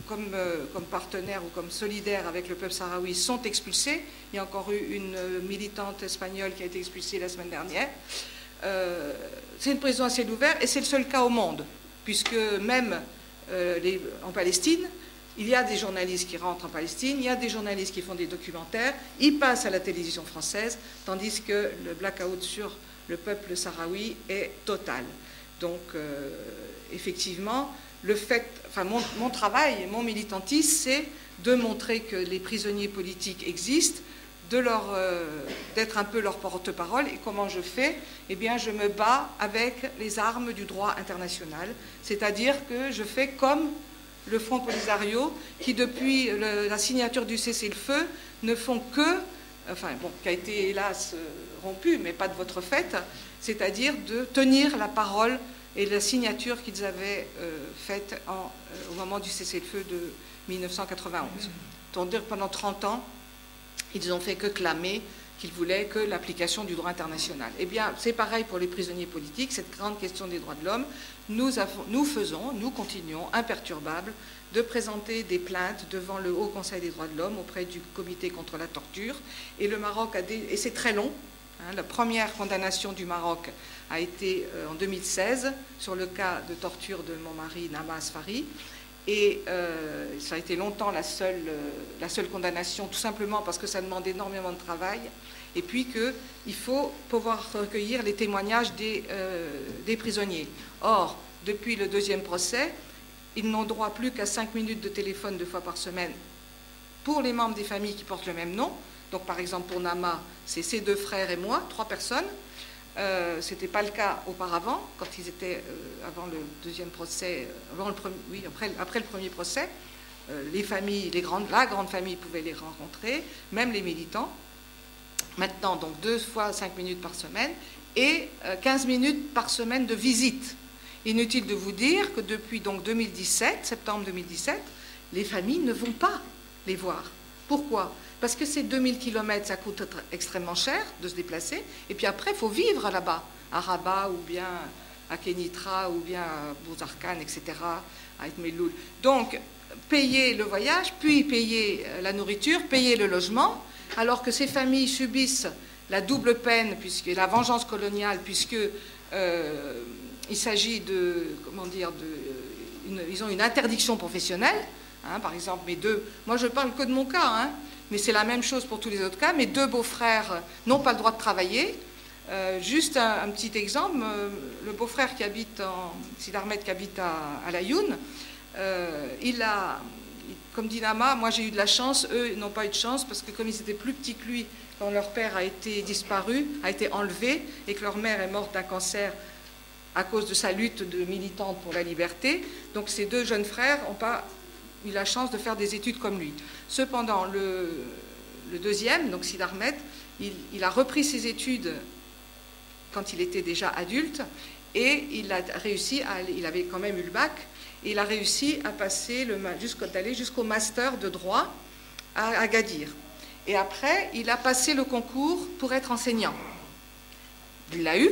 comme partenaires ou comme solidaires avec le peuple sahraoui sont expulsés. Il y a encore eu une militante espagnole qui a été expulsée la semaine dernière. C'est une prison à ciel ouvert et c'est le seul cas au monde, puisque même en Palestine, il y a des journalistes qui rentrent en Palestine, il y a des journalistes qui font des documentaires, ils passent à la télévision française, tandis que le blackout sur le peuple sahraoui est total. Donc, effectivement, mon travail, mon militantisme, c'est de montrer que les prisonniers politiques existent, d'être un peu leur porte-parole. Et comment je fais? Eh bien, je me bats avec les armes du droit international, c'est-à-dire que je fais comme le Front Polisario, qui depuis la signature du cessez-le-feu ne font que, qui a été hélas rompu, mais pas de votre fait, c'est-à-dire de tenir la parole et la signature qu'ils avaient faite au moment du cessez-le-feu de 1991. C'est-à-dire pendant 30 ans, ils n'ont fait que clamer qu'ils voulaient que l'application du droit international. Eh bien, c'est pareil pour les prisonniers politiques, cette grande question des droits de l'homme. Nous continuons, imperturbables, de présenter des plaintes devant le Haut Conseil des droits de l'homme auprès du Comité contre la torture. Et le Maroc et c'est très long. La première condamnation du Maroc a été en 2016 sur le cas de torture de mon mari Nama Asfari. Et ça a été longtemps la seule condamnation, tout simplement parce que ça demande énormément de travail, et puis qu'il faut pouvoir recueillir les témoignages des prisonniers. Or, depuis le deuxième procès, ils n'ont droit plus qu'à 5 minutes de téléphone 2 fois par semaine pour les membres des familles qui portent le même nom. Donc, par exemple, pour Nama, c'est ses 2 frères et moi, 3 personnes. Ce n'était pas le cas auparavant, quand ils étaient avant le deuxième procès, après le premier procès, les familles, la grande famille pouvait les rencontrer, même les militants. Maintenant, donc 2 fois 5 minutes par semaine et 15 minutes par semaine de visite. Inutile de vous dire que depuis donc 2017, septembre 2017, les familles ne vont pas les voir. Pourquoi ? Parce que ces 2000 km, ça coûte extrêmement cher de se déplacer. Et puis après, il faut vivre là-bas, à Rabat ou bien à Kenitra ou bien à Bouzarkane, etc., à Etmeloul. Donc, payer le voyage, puis payer la nourriture, payer le logement, alors que ces familles subissent la double peine, puisque la vengeance coloniale, puisque il s'agit ils ont une interdiction professionnelle. Par exemple, moi je parle que de mon cas, mais c'est la même chose pour tous les autres cas. Mes 2 beaux-frères n'ont pas le droit de travailler. Juste un petit exemple, le beau-frère qui habite Sidi Ahmed, qui habite à Layoun, comme dit Nama, moi j'ai eu de la chance, eux n'ont pas eu de chance, parce que comme ils étaient plus petits que lui, quand leur père a été disparu, a été enlevé, et que leur mère est morte d'un cancer à cause de sa lutte de militante pour la liberté, donc ces 2 jeunes frères n'ont pas eu la chance de faire des études comme lui. Cependant, le deuxième, donc Sidi Ahmed, il a repris ses études quand il était déjà adulte, et il a réussi il avait quand même eu le bac, et il a réussi à passer d'aller jusqu'au master de droit à Agadir. Et après, il a passé le concours pour être enseignant. Il l'a eu.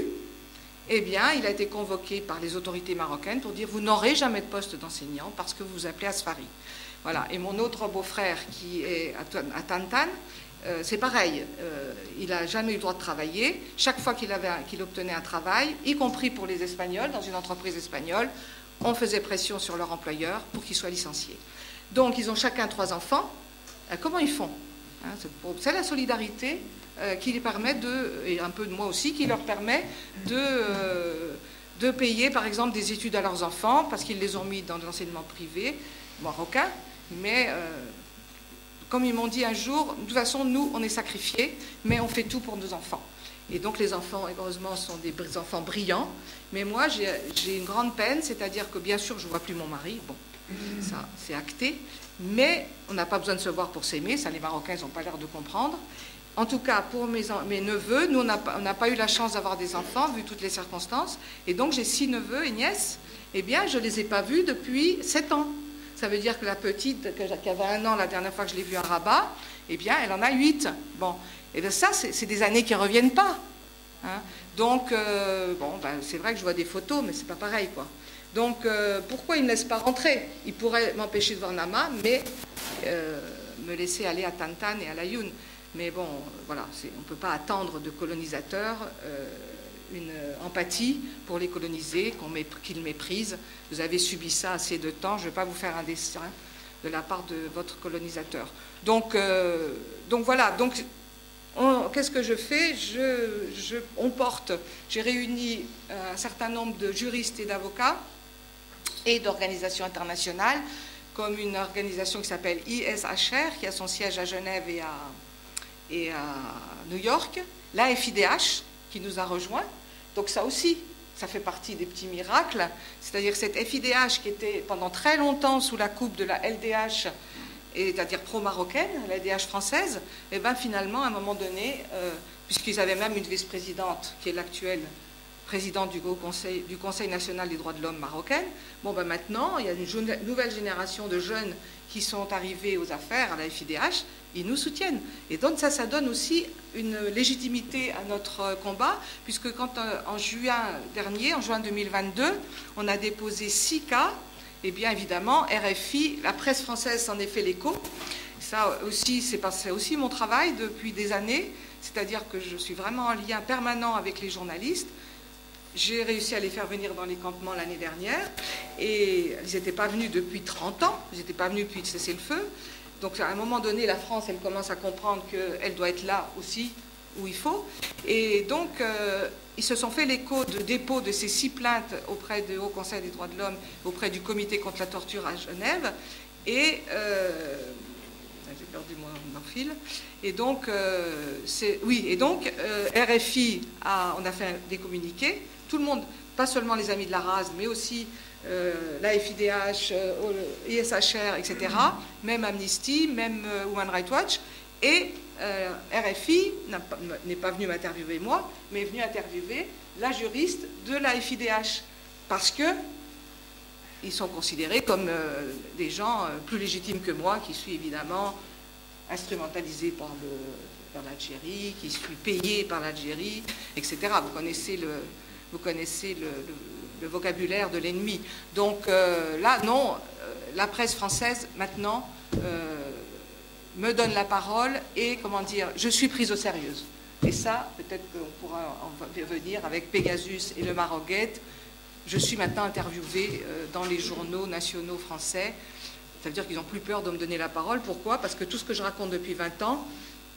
Eh bien, il a été convoqué par les autorités marocaines pour dire « Vous n'aurez jamais de poste d'enseignant parce que vous vous appelez Asfari ». Voilà. Et mon autre beau-frère qui est à Tantan, c'est pareil. Il n'a jamais eu le droit de travailler. Chaque fois qu'il obtenait un travail, y compris pour les Espagnols, dans une entreprise espagnole, on faisait pression sur leur employeur pour qu'il soit licencié. Donc, ils ont chacun 3 enfants. Comment ils font ? C'est la solidarité qui les permet et un peu de moi aussi, qui leur permet de payer, par exemple, des études à leurs enfants, parce qu'ils les ont mis dans l'enseignement privé marocain. Mais comme ils m'ont dit un jour, de toute façon, nous, on est sacrifiés, mais on fait tout pour nos enfants. Et donc les enfants, heureusement, sont des enfants brillants. Mais moi, j'ai une grande peine, c'est-à-dire que, bien sûr, je ne vois plus mon mari. Bon, ça, c'est acté. Mais on n'a pas besoin de se voir pour s'aimer. Ça, les Marocains, ils n'ont pas l'air de comprendre. En tout cas, pour mes neveux, nous, on n'a pas eu la chance d'avoir des enfants, vu toutes les circonstances. Et donc, j'ai 6 neveux et nièces. Eh bien, je ne les ai pas vus depuis 7 ans. Ça veut dire que la petite, qui avait 1 an la dernière fois que je l'ai vue à Rabat, eh bien, elle en a 8. Bon, et bien ça, c'est des années qui ne reviennent pas. Donc, c'est vrai que je vois des photos, mais c'est pas pareil, quoi. Donc, pourquoi il ne me laisse pas rentrer? Il pourrait m'empêcher de voir Nama, mais me laisser aller à Tantan et à Layoun. Mais bon, voilà, on ne peut pas attendre de colonisateurs une empathie pour les coloniser, qu'ils méprisent. Vous avez subi ça assez de temps. Je ne vais pas vous faire un dessin de la part de votre colonisateur. Donc voilà, qu'est-ce que je fais? J'ai réuni un certain nombre de juristes et d'avocats et d'organisations internationales, comme une organisation qui s'appelle ISHR, qui a son siège à Genève et à New York, la FIDH, qui nous a rejoints. Donc ça aussi, ça fait partie des petits miracles. C'est-à-dire cette FIDH qui était pendant très longtemps sous la coupe de la LDH, c'est-à-dire pro-marocaine, la LDH française, et bien finalement, à un moment donné, puisqu'ils avaient même une vice-présidente, qui est l'actuelle présidente du Conseil national des droits de l'homme marocaine, bon ben maintenant, il y a une nouvelle génération de jeunes qui sont arrivés aux affaires à la FIDH, ils nous soutiennent. Et donc ça donne aussi une légitimité à notre combat, puisque quand en juin dernier, en juin 2022, on a déposé 6 cas, et bien évidemment, RFI, la presse française s'en est fait l'écho. Ça aussi, c'est aussi mon travail depuis des années, c'est-à-dire que je suis vraiment en lien permanent avec les journalistes. J'ai réussi à les faire venir dans les campements l'année dernière, et ils n'étaient pas venus depuis 30 ans, ils n'étaient pas venus depuis le cessez-le-feu. Donc à un moment donné, la France, elle commence à comprendre qu'elle doit être là aussi où il faut. Et donc, ils se sont fait l'écho de dépôt de ces 6 plaintes auprès du Haut Conseil des droits de l'homme, auprès du Comité contre la torture à Genève. Et j'ai perdu mon fil. Et donc, RFI, on a fait des communiqués. Tout le monde, pas seulement les Amis de la Race, mais aussi la FIDH, ISHR, etc., même Amnesty, même Human Rights Watch, et RFI n'est pas venu m'interviewer moi, mais est venu interviewer la juriste de la FIDH, parce que ils sont considérés comme des gens plus légitimes que moi, qui suis évidemment instrumentalisé par l'Algérie, qui suis payé par l'Algérie, etc. Vous connaissez le vocabulaire de l'ennemi. Donc là, non, la presse française, maintenant, me donne la parole et, comment dire, je suis prise au sérieux. Et ça, peut-être qu'on pourra en venir avec Pegasus et le Maroc-Gate. Je suis maintenant interviewée dans les journaux nationaux français. Ça veut dire qu'ils n'ont plus peur de me donner la parole. Pourquoi? Parce que tout ce que je raconte depuis 20 ans,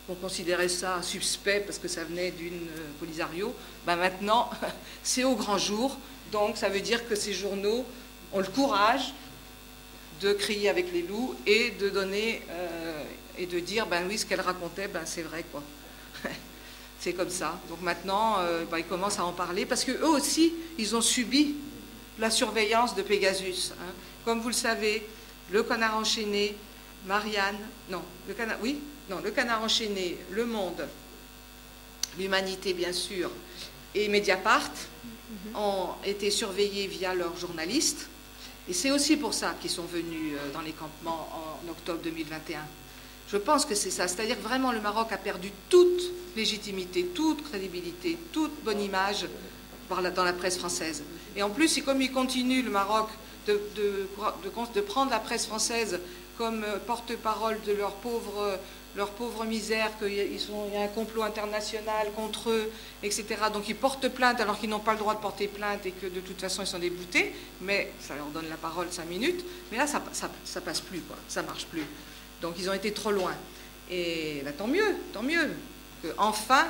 on considérait ça suspect parce que ça venait d'une Polisario, ben maintenant, c'est au grand jour. Donc, ça veut dire que ces journaux ont le courage de crier avec les loups et de donner et de dire, ben oui, ce qu'elle racontait, ben c'est vrai, quoi. C'est comme ça. Donc maintenant, ils commencent à en parler parce qu'eux aussi, ils ont subi la surveillance de Pegasus. Hein. Comme vous le savez, le Canard enchaîné, Marianne, le Canard enchaîné, Le Monde, l'Humanité bien sûr, et Mediapart ont été surveillés via leurs journalistes. Et c'est aussi pour ça qu'ils sont venus dans les campements en octobre 2021. Je pense que c'est ça. C'est-à-dire que vraiment le Maroc a perdu toute légitimité, toute crédibilité, toute bonne image dans la presse française. Et en plus, comme il continue, le Maroc, de prendre la presse française comme porte-parole de leur pauvre misère, qu'il y a un complot international contre eux, etc. Donc ils portent plainte alors qu'ils n'ont pas le droit de porter plainte et que de toute façon ils sont déboutés, mais ça leur donne la parole 5 minutes. Mais là, ça passe plus, quoi. Ça marche plus. Donc ils ont été trop loin. Et là, tant mieux. Que, enfin,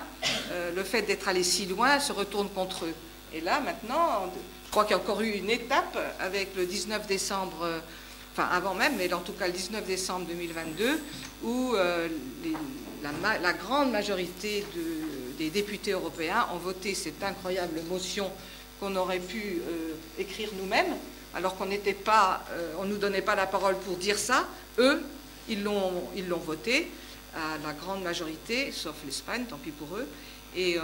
le fait d'être allé si loin se retourne contre eux. Et là, maintenant, je crois qu'il y a encore eu une étape avec le 19 décembre, enfin avant même, mais en tout cas le 19 décembre 2022, où la grande majorité des députés européens ont voté cette incroyable motion qu'on aurait pu écrire nous-mêmes, alors qu'on n'était pas, on ne nous donnait pas la parole pour dire ça. Eux, ils l'ont voté à la grande majorité, sauf l'Espagne, tant pis pour eux. Et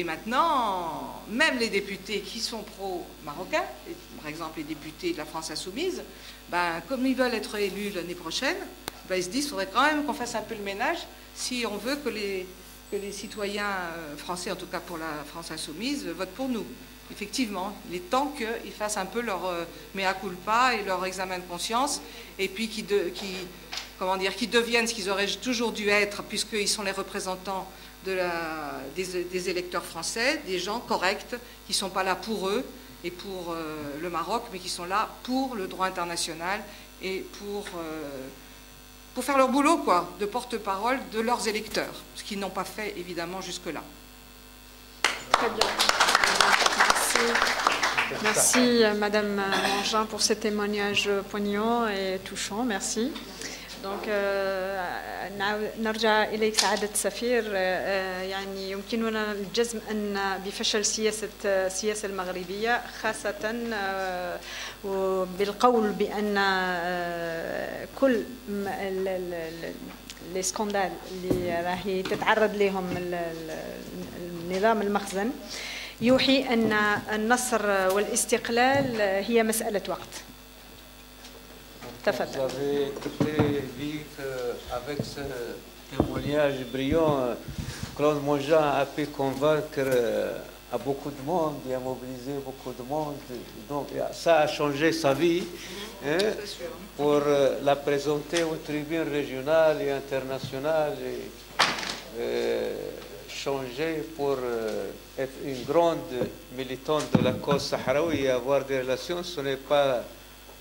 maintenant, même les députés qui sont pro-marocains, par exemple les députés de la France Insoumise, ben, comme ils veulent être élus l'année prochaine, ben, ils se disent qu'il faudrait quand même qu'on fasse un peu le ménage si on veut que les citoyens français, en tout cas pour la France Insoumise, votent pour nous. Effectivement, il est temps qu'ils fassent un peu leur mea culpa et leur examen de conscience, et puis qu'ils deviennent ce qu'ils auraient toujours dû être, puisqu'ils sont les représentants des électeurs français, des gens corrects, qui ne sont pas là pour eux et pour le Maroc, mais qui sont là pour le droit international, et pour faire leur boulot, quoi, de porte-parole de leurs électeurs, ce qu'ils n'ont pas fait évidemment jusque-là. Très bien. Merci Madame Mangin pour ce témoignage poignant et touchant. Merci. Donc نرجع إليك سعادة السفير. يعني يمكننا الجزم أن بفشل السياسة المغربية خاصة بالقول بأن كل الاسكندال اللي راهي تتعرض لهم النظام المخزن يوحي أن النصر والاستقلال هي مسألة وقت. Vous avez vu qu'avec ce témoignage brillant, Claude Mongeant a pu convaincre à beaucoup de monde, il a mobilisé beaucoup de monde. Donc ça a changé sa vie pour la présenter aux tribunes régionales et internationales et changer pour être une grande militante de la cause sahraoui et avoir des relations. Ce n'est pas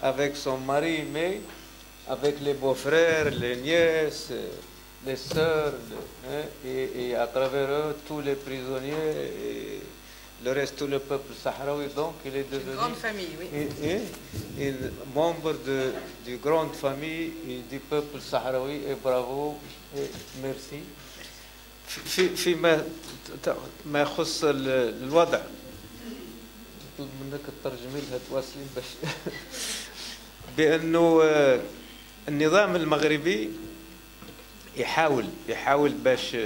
avec son mari, mais avec les beaux-frères, les nièces, les sœurs, et à travers eux, tous les prisonniers, et le reste, tout le peuple sahraoui. Donc, il est devenu une grande famille, oui. Membre d'une grande famille et du peuple sahraoui, et bravo, et merci. فيما يخص الوضع طلب منك تترجمي لها تواصلين باش بانه النظام المغربي يحاول باش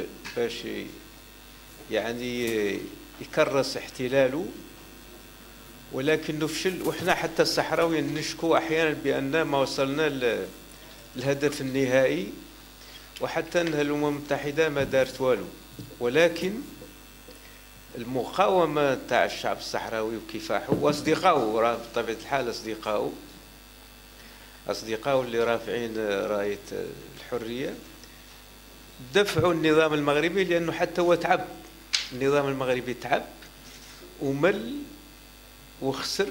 يعني يكرس احتلاله، ولكنه فشل. وإحنا حتى الصحراويين نشكو أحيانا بأن ما وصلنا للهدف النهائي، وحتى أنها الأمم المتحدة ما دارت والو. ولكن المقاومة تاع الشعب الصحراوي وكفاحه وأصدقائه، راه بطبيعة الحال أصدقائه اللي رافعين راية الحرية دفعوا النظام المغربي، لأنه حتى هو تعب. النظام المغربي تعب ومل وخسر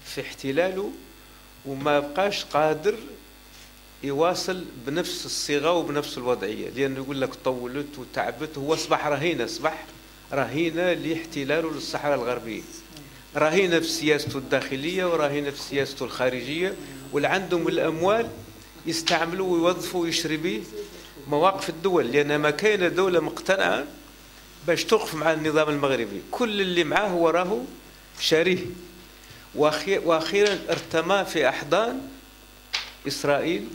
في احتلاله، وما بقاش قادر يواصل بنفس الصيغة وبنفس الوضعية، لأنه يقول لك طولت وتعبت. هو أصبح رهينة لاحتلاله للصحراء الغربية، رهينة في سياسته الداخلية ورهينة في سياسته الخارجية، واللي عندهم الأموال يستعملوا ويوظفوا ويشري به مواقف الدول، لأن ما كاينة دولة مقتنعة باش توقف مع النظام المغربي. كل اللي معاه هو راهو شاريه، وأخيرا ارتمى في أحضان إسرائيل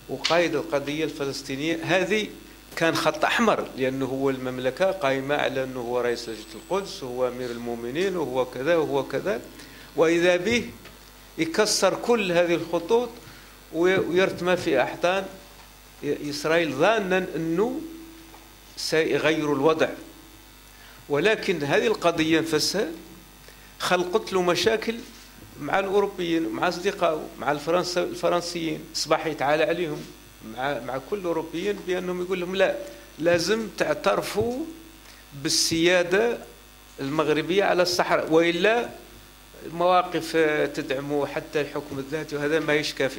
وقائد القضية الفلسطينية. هذه كان خط أحمر، لأنه هو المملكة قائمة على أنه هو رئيس لجنة القدس وهو أمير المؤمنين وهو كذا وهو كذا، وإذا به يكسر كل هذه الخطوط ويرتمى في أحضان إسرائيل ظانا أنه سيغير الوضع. ولكن هذه القضية نفسها خلقت له مشاكل مع الأوروبيين، مع أصدقائه، مع الفرنسيين. أصبح يتعالى عليهم مع كل الأوروبيين بأنهم يقول لهم لا، لازم تعترفوا بالسيادة المغربية على الصحراء، وإلا مواقف تدعموا حتى الحكم الذاتي، وهذا ما يشكى.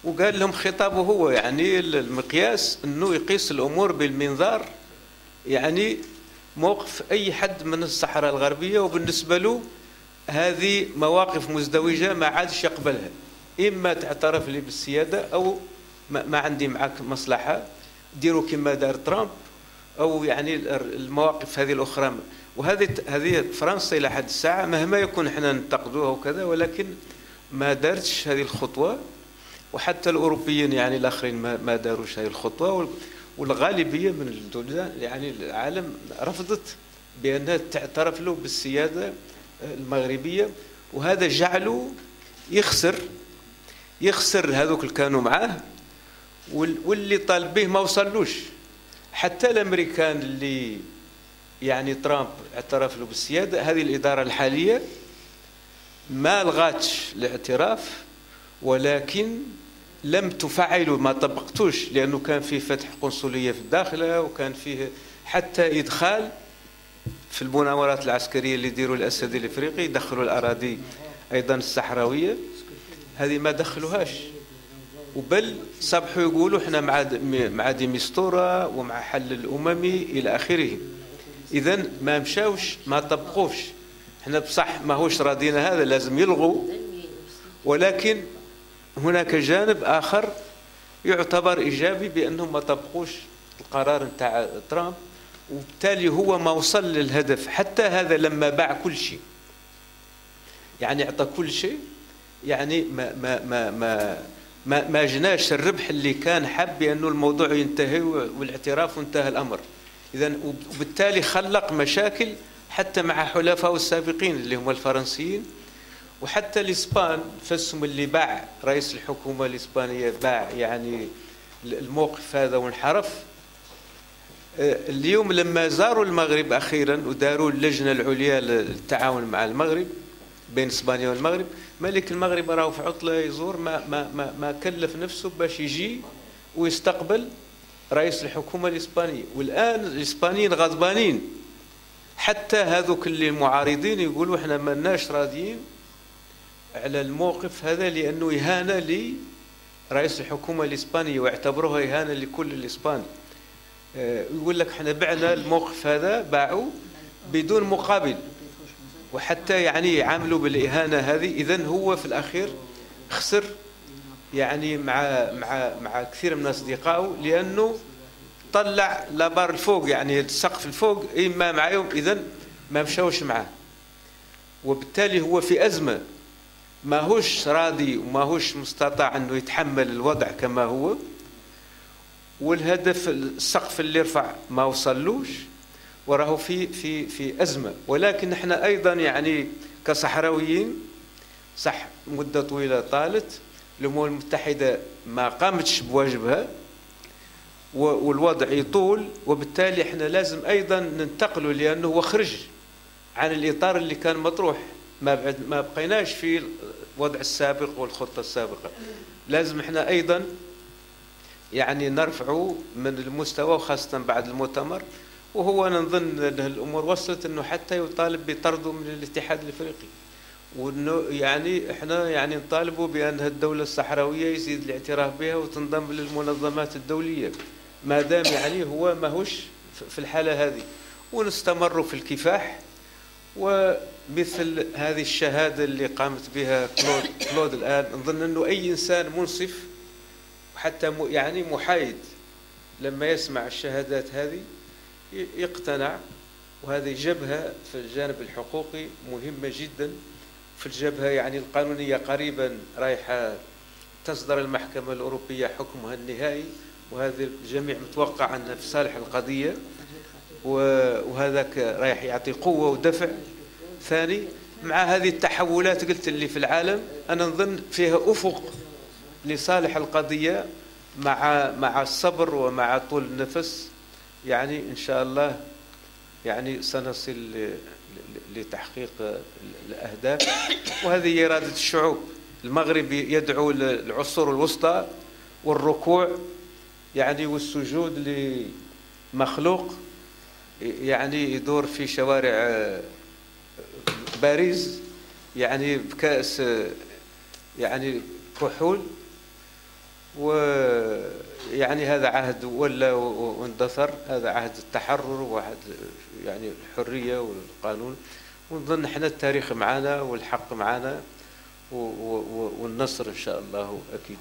وقال لهم خطابه هو يعني المقياس أنه يقيس الأمور بالمنظار، يعني موقف أي حد من الصحراء الغربية، وبالنسبة له هذه مواقف مزدوجة ما عادش يقبلها. إما تعترف لي بالسيادة أو ما عندي معك مصلحة، ديروا كما دار ترامب، أو يعني المواقف هذه الأخرى. وهذه فرنسا إلى حد الساعة مهما يكون احنا ننتقدوها وكذا، ولكن ما دارتش هذه الخطوة، وحتى الأوروبيين يعني الآخرين ما داروش هذه الخطوة، والغالبية من الدول يعني العالم رفضت بأنها تعترف له بالسيادة المغربية. وهذا جعله يخسر هذوك اللي كانوا معاه، واللي طالب به ما وصلوش. حتى الأمريكان اللي يعني ترامب اعترف له بالسيادة، هذه الإدارة الحالية ما لغاتش الاعتراف، ولكن لم تفعلوا، ما طبقتوش، لأنه كان فيه فتح قنصلية في الداخلة، وكان فيه حتى إدخال في المناورات العسكرية اللي يديروا الأسد الإفريقي، يدخلوا الأراضي أيضا الصحراوية. هذه ما دخلوهاش، وبل صبحوا يقولوا احنا مع ديمستورا ومع حل الأممي إلى آخره. إذن ما مشاوش، ما طبقوش. احنا بصح ما هوش راضينا، هذا لازم يلغوا، ولكن هناك جانب آخر يعتبر إيجابي بأنهم ما طبقوش القرار نتاع ترامب، وبالتالي هو ما وصل للهدف. حتى هذا لما باع كل شيء، يعني اعطى كل شيء، يعني ما جناش الربح اللي كان حب بأنه الموضوع ينتهي والاعتراف وانتهى الأمر. إذن وبالتالي خلق مشاكل حتى مع حلفائه السابقين اللي هم الفرنسيين، وحتى الإسبان فسهم اللي باع رئيس الحكومة الإسبانية، باع يعني الموقف هذا وانحرف. اليوم لما زاروا المغرب أخيرا وداروا اللجنة العليا للتعاون مع المغرب بين إسبانيا والمغرب، ملك المغرب راهو في عطلة يزور، ما كلف نفسه باش يجي ويستقبل رئيس الحكومة الإسبانية. والآن الإسبانيين غضبانين، حتى هذوك اللي المعارضين يقولوا احنا ما لناش راضيين على الموقف هذا لأنه إهانة لرئيس الحكومة الإسبانية، واعتبروها إهانة لكل الإسبان. يقول لك احنا بعنا الموقف هذا، باعوا بدون مقابل، وحتى يعني يعاملوا بالإهانة هذه. إذن هو في الأخير خسر يعني مع كثير من أصدقائه، لأنه طلع لابار الفوق، يعني السقف الفوق إما معهم، إذن ما مشاوش معه، وبالتالي هو في أزمة، ما هوش راضي وما هوش مستطاع أنه يتحمل الوضع كما هو، والهدف السقف اللي رفع ما وصلوش، وراه في أزمة. ولكن احنا أيضا يعني كصحراويين، صح مدة طويلة طالت، الأمم المتحدة ما قامتش بواجبها والوضع يطول، وبالتالي احنا لازم أيضا ننتقله، لأنه هو خرج عن الإطار اللي كان مطروح، ما بقيناش في الوضع السابق والخطة السابقة. لازم احنا أيضا يعني نرفعه من المستوى، وخاصة بعد المؤتمر. وهو نظن أن الأمور وصلت أنه حتى يطالب بطرده من الاتحاد الأفريقي، وأنه يعني إحنا يعني نطالبوا بأن الدولة الصحراوية يزيد الاعتراف بها وتنضم للمنظمات الدولية، ما دام يعني هو ماهوش في الحالة هذه. ونستمر في الكفاح، ومثل هذه الشهادة اللي قامت بها كلود الآن، نظن أنه أي إنسان منصف وحتى يعني محايد لما يسمع الشهادات هذه يقتنع. وهذه جبهة في الجانب الحقوقي مهمة جدا. في الجبهة يعني القانونية قريبا رايحة تصدر المحكمة الأوروبية حكمها النهائي، وهذا الجميع متوقع أنه في صالح القضية، وهذاك رايح يعطي قوة ودفع ثاني. مع هذه التحولات قلت اللي في العالم، أنا نظن فيها أفق لصالح القضية مع الصبر ومع طول النفس. يعني إن شاء الله يعني سنصل لتحقيق الأهداف، وهذه إرادة الشعوب. المغرب يدعو للعصور الوسطى والركوع يعني والسجود لمخلوق يعني يدور في شوارع باريس يعني بكأس يعني كحول، ويعني هذا عهد ولا واندثر، هذا عهد التحرر وعهد يعني الحرية والقانون. ونظن احنا التاريخ معنا والحق معنا والنصر إن شاء الله أكيد.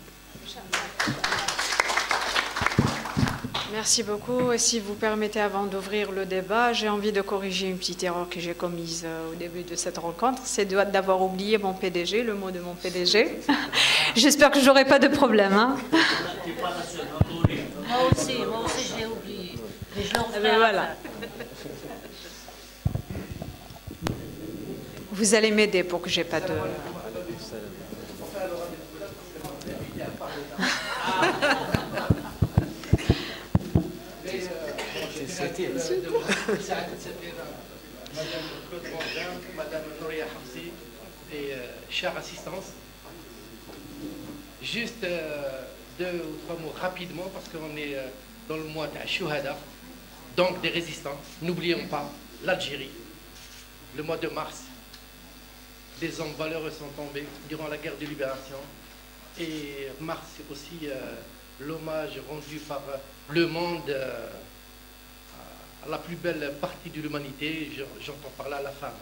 Merci beaucoup. Et si vous permettez, avant d'ouvrir le débat, j'ai envie de corriger une petite erreur que j'ai commise au début de cette rencontre. C'est d'avoir oublié mon PDG, le mot de mon PDG. J'espère que je n'aurai pas de problème. Hein. Moi aussi, je l'ai oublié. Mais je l'en ferai voilà. Vous allez m'aider pour que je n'ai pas de... Madame Claude Mangin, Madame Nouria Hafsi et chère assistance. Juste 2 ou 3 mots rapidement parce qu'on est dans le mois de Shuhada, donc des résistants. N'oublions pas l'Algérie. Le mois de mars, des hommes valeureux sont tombés durant la guerre de libération. Et mars, c'est aussi l'hommage rendu par le monde à la plus belle partie de l'humanité, j'entends par là la femme.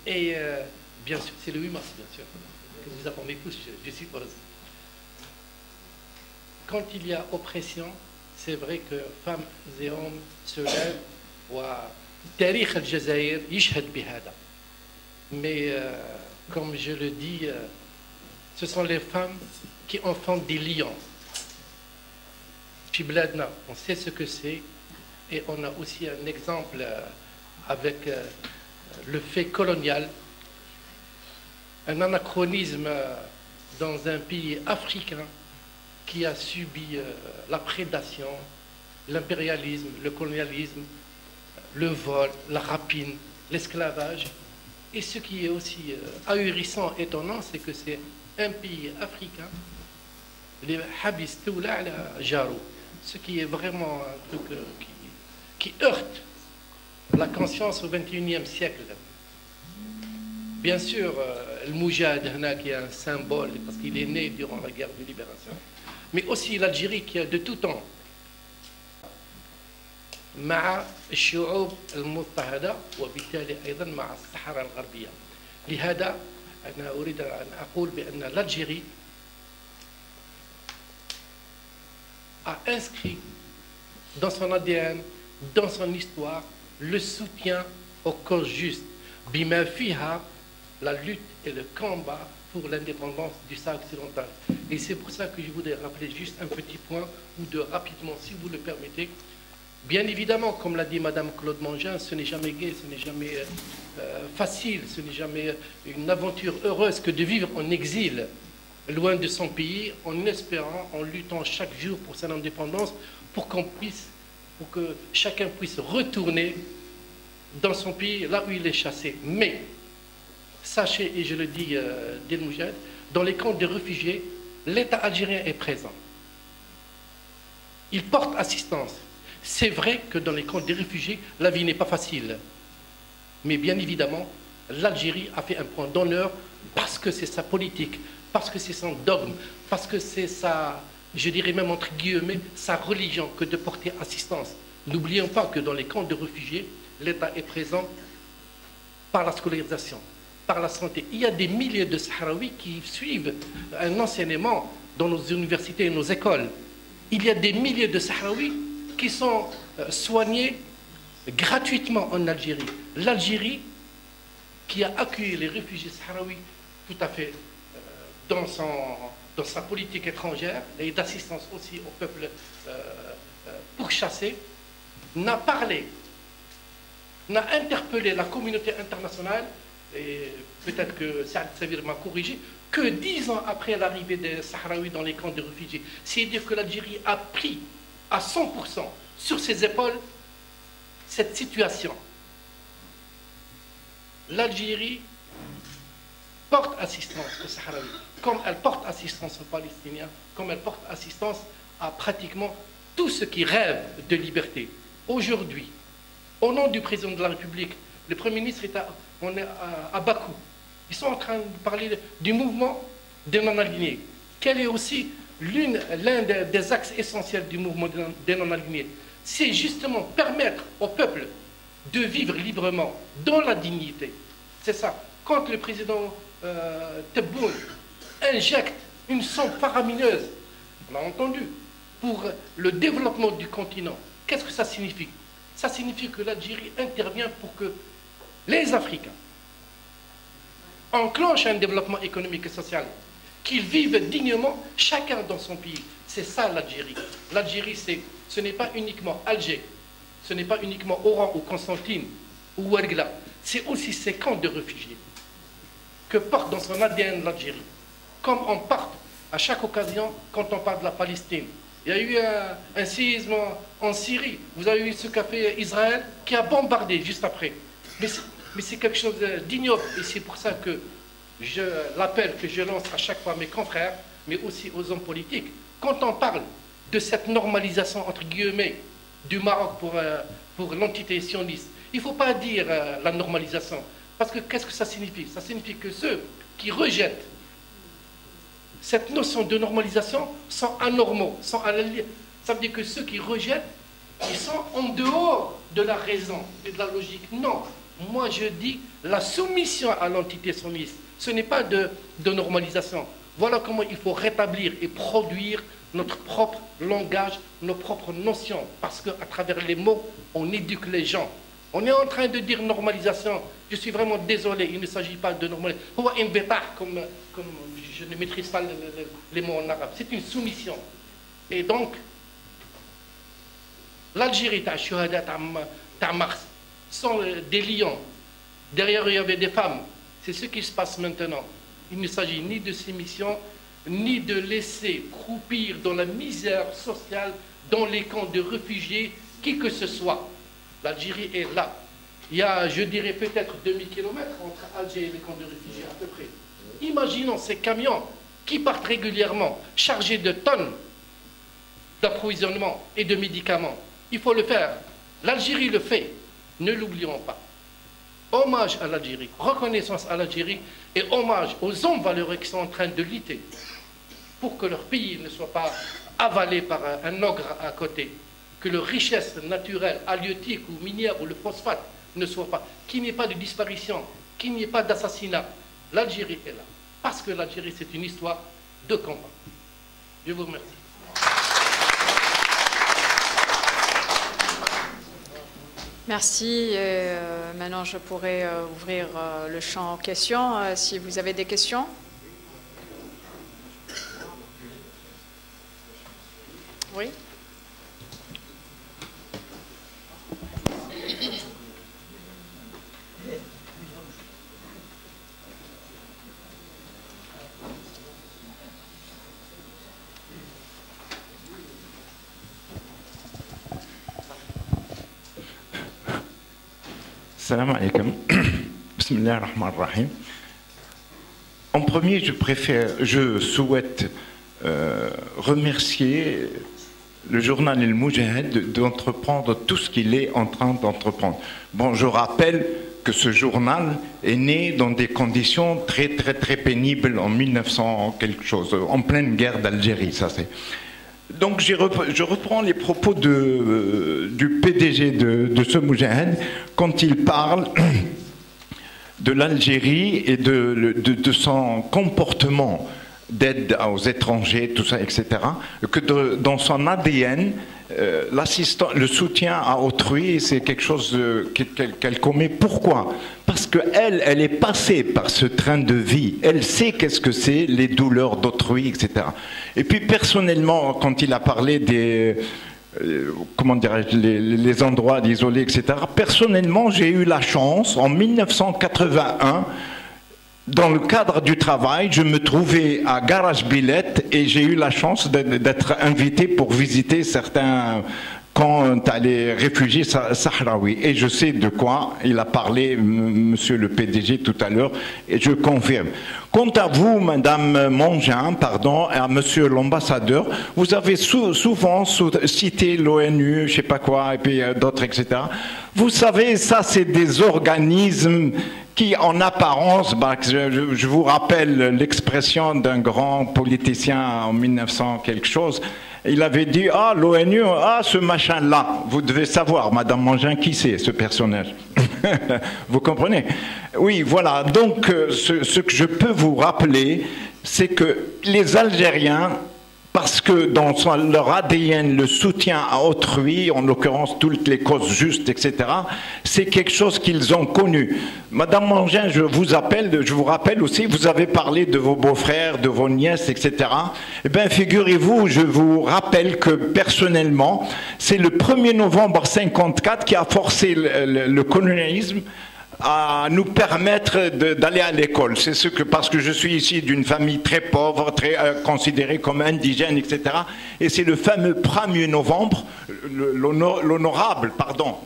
Et bien sûr, c'est le 8 mars, bien sûr, que vous informez tous, je suppose. Quand il y a oppression, c'est vrai que femmes et hommes se lèvent. وتاريخ الجزائر يشهد بهذا. Mais comme je le dis, ce sont les femmes qui enfantent des lions. Chez Bladna, on sait ce que c'est, et on a aussi un exemple avec le fait colonial, un anachronisme dans un pays africain qui a subi la prédation, l'impérialisme, le colonialisme, le vol, la rapine, l'esclavage. Et ce qui est aussi ahurissant, étonnant, c'est que c'est un pays africain, les habis toula ala jarou, ce qui est vraiment un truc qui heurte la conscience au XXIe siècle. Bien sûr, le Moujad, qui est un symbole, parce qu'il est né durant la guerre de libération, mais aussi l'Algérie qui a de tout temps مع الشعوب المضطهدة وبالتالي أيضا مع الصحراء الغربية. لهذا أنا أريد أن أقول بأن l'Algérie a inscrit dans son ADN, dans son histoire, le soutien aux causes justes. بما فيها la lutte et le combat pour l'indépendance du Sahara occidental. Et c'est pour ça que je voudrais rappeler juste un petit point, ou deux rapidement, si vous le permettez. Bien évidemment, comme l'a dit Madame Claude Mangin, ce n'est jamais gai, ce n'est jamais facile, ce n'est jamais une aventure heureuse que de vivre en exil, loin de son pays, en espérant, en luttant chaque jour pour son indépendance, pour que chacun puisse retourner dans son pays, là où il est chassé. Mais, sachez, et je le dis dès le Moujad, dans les camps de réfugiés, l'État algérien est présent. Il porte assistance. C'est vrai que dans les camps des réfugiés, la vie n'est pas facile. Mais bien évidemment, l'Algérie a fait un point d'honneur parce que c'est sa politique, parce que c'est son dogme, parce que c'est sa, je dirais même entre guillemets, sa religion que de porter assistance. N'oublions pas que dans les camps de réfugiés, l'État est présent par la scolarisation, par la santé. Il y a des milliers de Sahraouis qui suivent un enseignement dans nos universités et nos écoles. Il y a des milliers de Sahraouis qui sont soignés gratuitement en Algérie. L'Algérie, qui a accueilli les réfugiés sahraouis tout à fait dans sa politique étrangère et d'assistance aussi au peuple pourchassé, n'a parlé, n'a interpellé la communauté internationale, et peut-être que Saad Savir m'a corrigé, que 10 ans après l'arrivée des Sahraouis dans les camps de réfugiés. C'est-à-dire que l'Algérie a pris à 100% sur ses épaules cette situation. L'Algérie porte assistance aux Sahraouis, comme elle porte assistance aux Palestiniens, comme elle porte assistance à pratiquement tous ceux qui rêvent de liberté. Aujourd'hui, au nom du président de la République, le Premier ministre est à Bakou. Ils sont en train de parler du mouvement des non-alignés. Quel est aussi l'un des axes essentiels du mouvement des non-alignés? C'est justement permettre au peuple de vivre librement, dans la dignité. C'est ça. Quand le président Tebboune injecte une somme faramineuse, on l'a entendu, pour le développement du continent, qu'est-ce que ça signifie? Ça signifie que l'Algérie intervient pour que les Africains enclenchent un développement économique et social, qu'ils vivent dignement, chacun dans son pays. C'est ça l'Algérie. L'Algérie, ce n'est pas uniquement Alger, ce n'est pas uniquement Oran ou Constantine ou Ouargla, c'est aussi ces camps de réfugiés que porte dans son ADN l'Algérie. Comme on porte à chaque occasion quand on parle de la Palestine. Il y a eu un séisme en Syrie. Vous avez eu ce qu'a fait Israël qui a bombardé juste après. Mais c'est quelque chose d'ignoble. Et c'est pour ça que l'appel que je lance à chaque fois à mes confrères, mais aussi aux hommes politiques, quand on parle de cette normalisation, entre guillemets, du Maroc pour l'entité sioniste, il ne faut pas dire la normalisation. Parce que qu'est-ce que ça signifie? Ça signifie que ceux qui rejettent cette notion de normalisation sont anormaux, sont à la limite. Ça veut dire que ceux qui rejettent, ils sont en dehors de la raison et de la logique. Non, moi je dis la soumission à l'entité sioniste, ce n'est pas de normalisation. Voilà comment il faut rétablir et produire notre propre langage, nos propres notions, parce qu'à travers les mots, on éduque les gens. On est en train de dire normalisation. Je suis vraiment désolé, il ne s'agit pas de normalisation. Comme je ne maîtrise pas les mots en arabe. C'est une soumission. Et donc, l'Algérie, Mars, sont des lions. Derrière, il y avait des femmes. C'est ce qui se passe maintenant. Il ne s'agit ni de soumission, ni de laisser croupir dans la misère sociale, dans les camps de réfugiés, qui que ce soit. L'Algérie est là. Il y a, je dirais, peut-être 2000 km entre Alger et les camps de réfugiés, à peu près. Imaginons ces camions qui partent régulièrement, chargés de tonnes d'approvisionnement et de médicaments. Il faut le faire. L'Algérie le fait. Ne l'oublions pas. Hommage à l'Algérie, reconnaissance à l'Algérie et hommage aux hommes valeureux qui sont en train de lutter pour que leur pays ne soit pas avalé par un ogre à côté, que leur richesse naturelle, halieutique ou minière ou le phosphate ne soit pas, qu'il n'y ait pas de disparition, qu'il n'y ait pas d'assassinat. L'Algérie est là, parce que l'Algérie c'est une histoire de combat. Je vous remercie. Merci. Maintenant, je pourrais ouvrir le champ aux questions. Si vous avez des questions. Oui. Salam alaikum. Bismillah ar-Rahman ar-Rahim. En premier, je souhaite remercier le journal El Moudjahid d'entreprendre tout ce qu'il est en train d'entreprendre. Bon, je rappelle que ce journal est né dans des conditions très pénibles en 1900 quelque chose, en pleine guerre d'Algérie, ça c'est. Donc je reprends les propos du PDG de ce Moudjahid quand il parle de l'Algérie et de son comportement d'aide aux étrangers, tout ça, etc. Que dans son ADN, le soutien à autrui, c'est quelque chose qu'elle commet. Pourquoi? Parce qu'elle est passée par ce train de vie. Elle sait qu'est-ce que c'est, les douleurs d'autrui, etc. Et puis personnellement, quand il a parlé des... comment dirais-je, les endroits isolés, etc. Personnellement, j'ai eu la chance, en 1981, dans le cadre du travail, je me trouvais à Garage Billette et j'ai eu la chance d'être invité pour visiter certains camps les réfugiés sahraouis. Et je sais de quoi il a parlé, monsieur le PDG, tout à l'heure, et je confirme. Quant à vous, madame Mongin, pardon, et à monsieur l'ambassadeur, vous avez souvent cité l'ONU, je sais pas quoi, et puis d'autres, etc. Vous savez, ça, c'est des organismes qui, en apparence, je vous rappelle l'expression d'un grand politicien en 1900 quelque chose, il avait dit, ah, l'ONU, ah, ce machin-là, vous devez savoir, madame Mongin, qui c'est, ce personnage. Vous comprenez? Oui, voilà, donc ce que je peux vous rappeler, c'est que les Algériens, parce que dans leur ADN, le soutien à autrui, en l'occurrence toutes les causes justes, etc., c'est quelque chose qu'ils ont connu. Madame Mongin, je vous rappelle aussi, vous avez parlé de vos beaux-frères, de vos nièces, etc. Eh bien, figurez-vous, je vous rappelle que personnellement, c'est le 1er novembre 1954 qui a forcé le colonialisme à nous permettre d'aller à l'école. C'est parce que je suis ici d'une famille très pauvre, très considérée comme indigène, etc. Et c'est le fameux 1er novembre, l'honorable, pardon,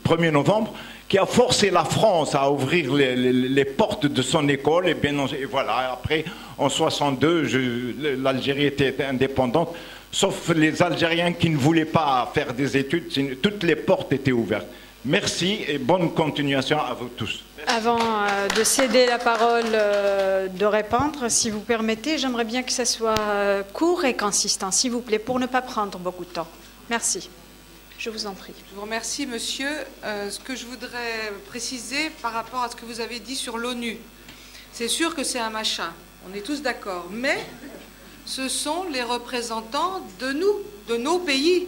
1er novembre, qui a forcé la France à ouvrir les portes de son école. Et bien, et voilà, après, en 62, l'Algérie était indépendante, sauf les Algériens qui ne voulaient pas faire des études, toutes les portes étaient ouvertes. Merci et bonne continuation à vous tous. Merci. Avant de céder la parole, de répondre, si vous permettez, j'aimerais bien que ça soit court et consistant, s'il vous plaît, pour ne pas prendre beaucoup de temps. Merci. Je vous en prie. Je vous remercie, monsieur. Ce que je voudrais préciser par rapport à ce que vous avez dit sur l'ONU, c'est sûr que c'est un machin, on est tous d'accord, mais ce sont les représentants de nous, de nos pays.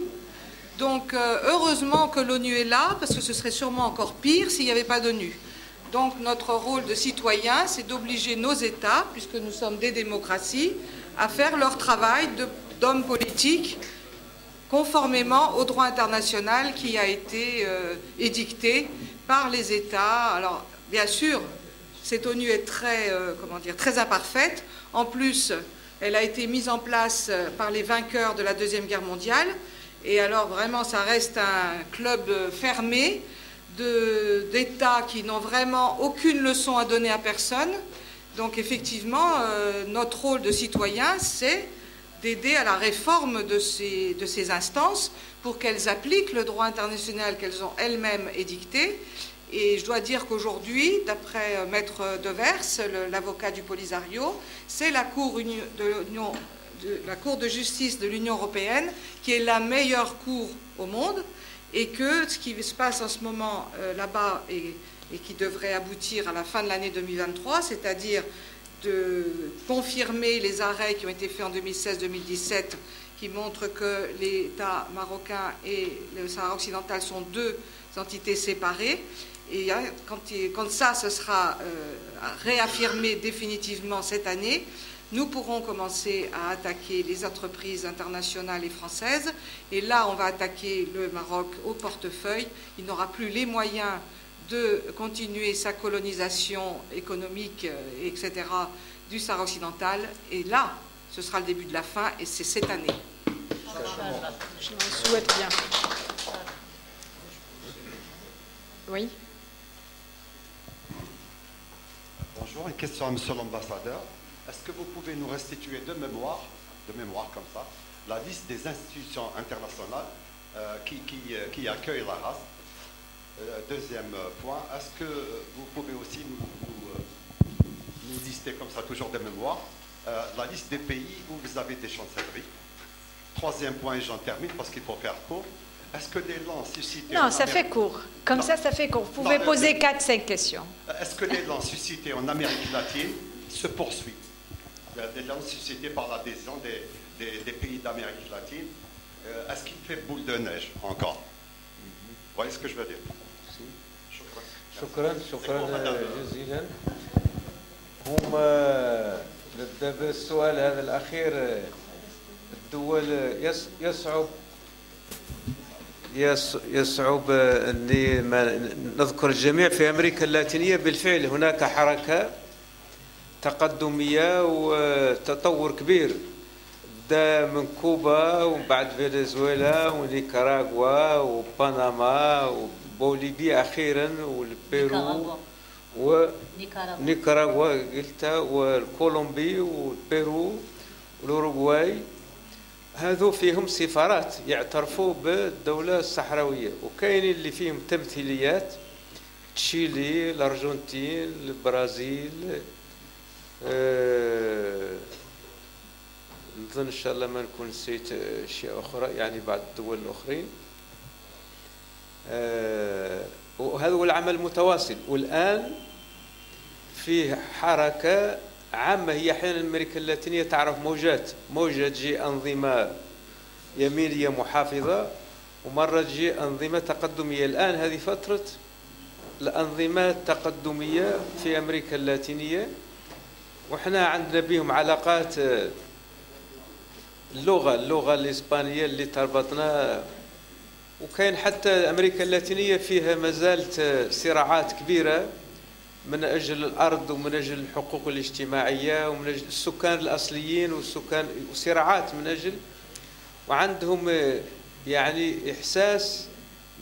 Donc, heureusement que l'ONU est là, parce que ce serait sûrement encore pire s'il n'y avait pas d'ONU. Donc, notre rôle de citoyen, c'est d'obliger nos États, puisque nous sommes des démocraties, à faire leur travail d'hommes politiques conformément au droit international qui a été édicté par les États. Alors, bien sûr, cette ONU est très, très imparfaite. En plus, elle a été mise en place par les vainqueurs de la Deuxième Guerre mondiale. Et alors, vraiment, ça reste un club fermé d'États qui n'ont vraiment aucune leçon à donner à personne. Donc, effectivement, notre rôle de citoyen, c'est d'aider à la réforme de ces instances pour qu'elles appliquent le droit international qu'elles ont elles-mêmes édicté. Et je dois dire qu'aujourd'hui, d'après Maître Devers, l'avocat du Polisario, c'est la Cour de justice de l'Union européenne qui est la meilleure cour au monde, et que ce qui se passe en ce moment là-bas et qui devrait aboutir à la fin de l'année 2023, c'est-à-dire de confirmer les arrêts qui ont été faits en 2016-2017 qui montrent que l'État marocain et le Sahara occidental sont deux entités séparées. Et quand ça se sera réaffirmé définitivement cette année, nous pourrons commencer à attaquer les entreprises internationales et françaises. Et là, on va attaquer le Maroc au portefeuille. Il n'aura plus les moyens de continuer sa colonisation économique, etc., du Sahara occidental. Et là, ce sera le début de la fin, et c'est cette année. Je le souhaite bien. Oui. Bonjour, une question à Monsieur l'ambassadeur. Est-ce que vous pouvez nous restituer de mémoire comme ça, la liste des institutions internationales qui accueillent la race? Deuxième point, est-ce que vous pouvez aussi nous lister comme ça, toujours de mémoire, la liste des pays où vous avez des chancelleries? Troisième point, et j'en termine parce qu'il faut faire court. Est-ce que l'élan suscité... Non, ça fait court. Comme ça fait court. Vous pouvez poser 4-5 questions. Est-ce que l'élan suscité en Amérique latine se poursuit? L'élan suscité par l'adhésion des pays d'Amérique latine, est-ce qu'il fait boule de neige encore? Vous voyez ce que je veux dire? شكرا جزيلا. دابا السؤال هذا الأخير، الدول يصعب أني نذكر الجميع. في أمريكا اللاتينية بالفعل هناك حركة تقدمية وتطور كبير، بدا من كوبا وبعد فنزويلا ونيكاراغوا وبنما وبوليفيا أخيرا والبيرو ونيكاراغوا قلتها والكولومبي والبيرو والأوروغواي. هذو فيهم سفارات يعترفوا بالدولة الصحراوية، وكاينين اللي فيهم تمثيليات، تشيلي، الأرجنتين، البرازيل، نظن إن شاء الله ما نكون نسيت أشياء أخرى يعني بعض الدول الأخرين. وهذا هو العمل متواصل. والآن فيه حركة عامة، هي أحيانا أمريكا اللاتينية تعرف موجة تجي أنظمة يمينية محافظة، ومرة تجي أنظمة تقدمية. الآن هذه فترة الأنظمة التقدمية في أمريكا اللاتينية، وإحنا عندنا بهم علاقات. اللغة الإسبانية اللي تربطنا، وكاين حتى أمريكا اللاتينية فيها ما زالت صراعات كبيرة من أجل الأرض ومن أجل الحقوق الاجتماعية ومن أجل السكان الأصليين وصراعات من أجل، وعندهم يعني إحساس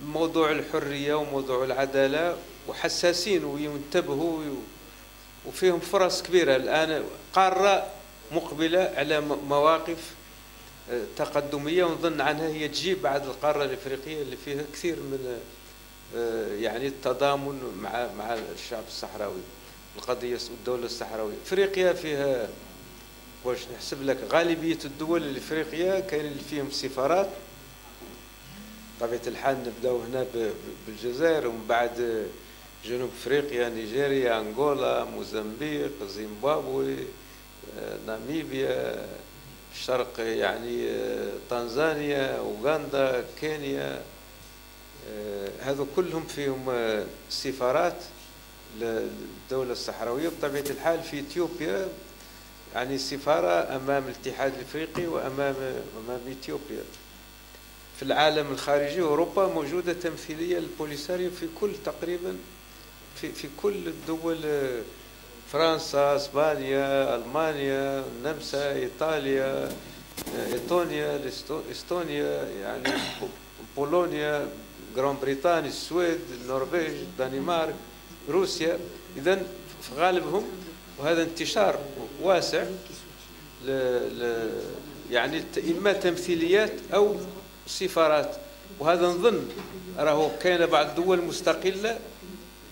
موضوع الحرية وموضوع العدالة، وحساسين وينتبهوا، وفيهم فرص كبيرة. الآن قارة مقبلة على مواقف تقدمية، ونظن عنها هي تجيب بعد القارة الإفريقية اللي فيها كثير من يعني التضامن مع الشعب الصحراوي، القضية الدولة الصحراوية. افريقيا فيها واش نحسب لك غالبية الدول الافريقية كاين اللي فيهم سفارات. بطبيعة الحال نبداو هنا بالجزائر، ومن بعد جنوب افريقيا، نيجيريا، انغولا، موزمبيق، زيمبابوي، ناميبيا، الشرق يعني تنزانيا، اوغندا، كينيا، هذو كلهم فيهم سفارات للدولة الصحراوية. بطبيعة الحال في اثيوبيا يعني سفارة أمام الاتحاد الإفريقي وأمام إثيوبيا. في العالم الخارجي أوروبا موجودة تمثيلية للبوليساريو في كل تقريبا في كل الدول، فرنسا، اسبانيا، المانيا، النمسا، ايطاليا، استونيا، يعني بولونيا، جران بريطانيا، السويد، النرويج، الدنمارك، روسيا. اذا في غالبهم، وهذا انتشار واسع يعني اما تمثيليات او سفارات. وهذا نظن راهو كاين بعض الدول مستقله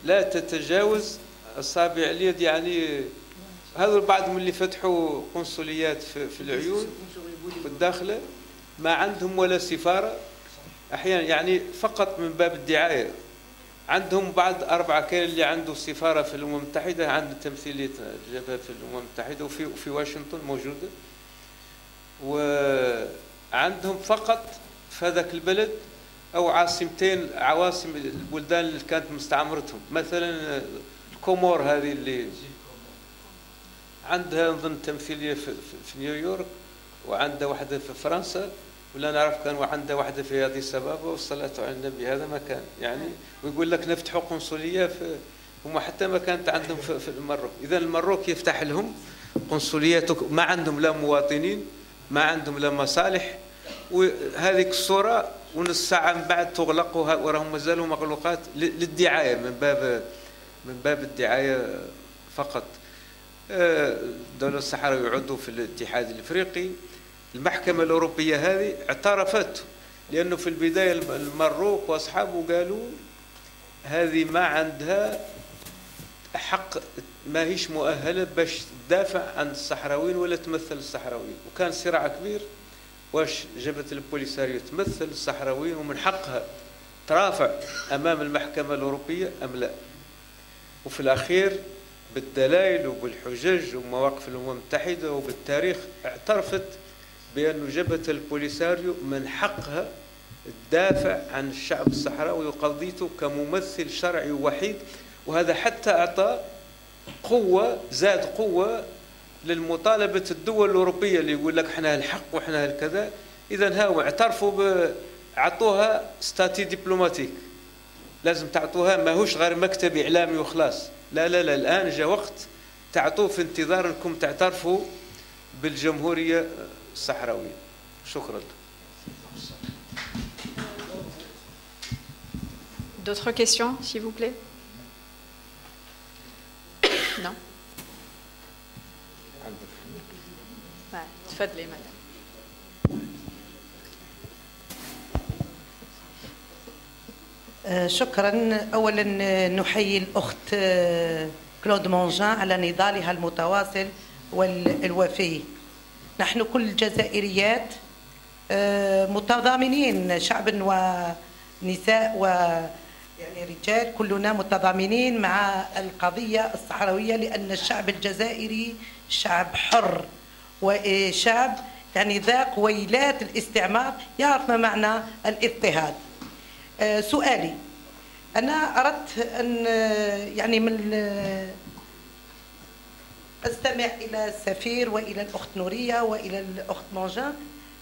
لا تتجاوز اصابع اليد. يعني هذا البعض من اللي فتحوا قنصليات في العيون في الداخله ما عندهم ولا سفاره، احيانا يعني فقط من باب الدعايه. عندهم بعض 4 كاين اللي عنده سفاره في الامم المتحده، عنده تمثيليه جابها في الامم المتحده وفي واشنطن موجوده، وعندهم فقط في هذاك البلد او عواصم البلدان اللي كانت مستعمرتهم. مثلا الكومور هذه اللي عندها نظن تمثيليه في نيويورك، وعندها واحده في فرنسا، ولا نعرف كان عندها واحده في اديس ابابا، والصلاه على النبي هذا مكان يعني. ويقول لك نفتحوا قنصليه هم حتى ما كانت عندهم في المروك. اذا المروك يفتح لهم قنصليات، ما عندهم لا مواطنين، ما عندهم لا مصالح، وهذيك الصوره ونص ساعه من بعد تغلق، وراهم مازالوا مغلوقات للدعايه، من باب الدعايه فقط. الدولة الصحراوية عضو في الاتحاد الافريقي. المحكمة الأوروبية هذه اعترفت، لأنه في البداية المروك وأصحابه قالوا هذه ما عندها حق، ما هيش مؤهلة باش تدافع عن الصحراويين ولا تمثل الصحراويين. وكان صراع كبير واش جبهة البوليساريو تمثل الصحراويين ومن حقها ترافع أمام المحكمة الأوروبية أم لا. وفي الأخير بالدلائل وبالحجج ومواقف الأمم المتحدة وبالتاريخ اعترفت بأن جبهة البوليساريو من حقها تدافع عن الشعب الصحراوي وقضيته كممثل شرعي وحيد. وهذا حتى أعطى قوة، زاد قوة للمطالبة الدول الأوروبية اللي يقول لك احنا الحق واحنا الكذا. إذا هاو اعترفوا عطوها ستاتي دبلوماتيك، لازم تعطوها، ماهوش غير مكتب إعلامي وخلاص. لا لا لا، الآن جاء وقت تعطوه في انتظار أنكم تعترفوا بالجمهورية الصحراوية. شكرا. D'autres questions, s'il vous plaît? Non? تفضلي مدام. شكرا. اولا نحيي الاخت كلود مونجان على نضالها المتواصل والوفي. نحن كل الجزائريات متضامنين، شعب ونساء ويعني رجال، كلنا متضامنين مع القضية الصحراوية، لأن الشعب الجزائري شعب حر وشعب يعني ذاق ويلات الاستعمار، يعرف ما معنى الاضطهاد. سؤالي، أنا أردت أن يعني من أستمع إلى السفير وإلى الأخت نورية وإلى الأخت مونجان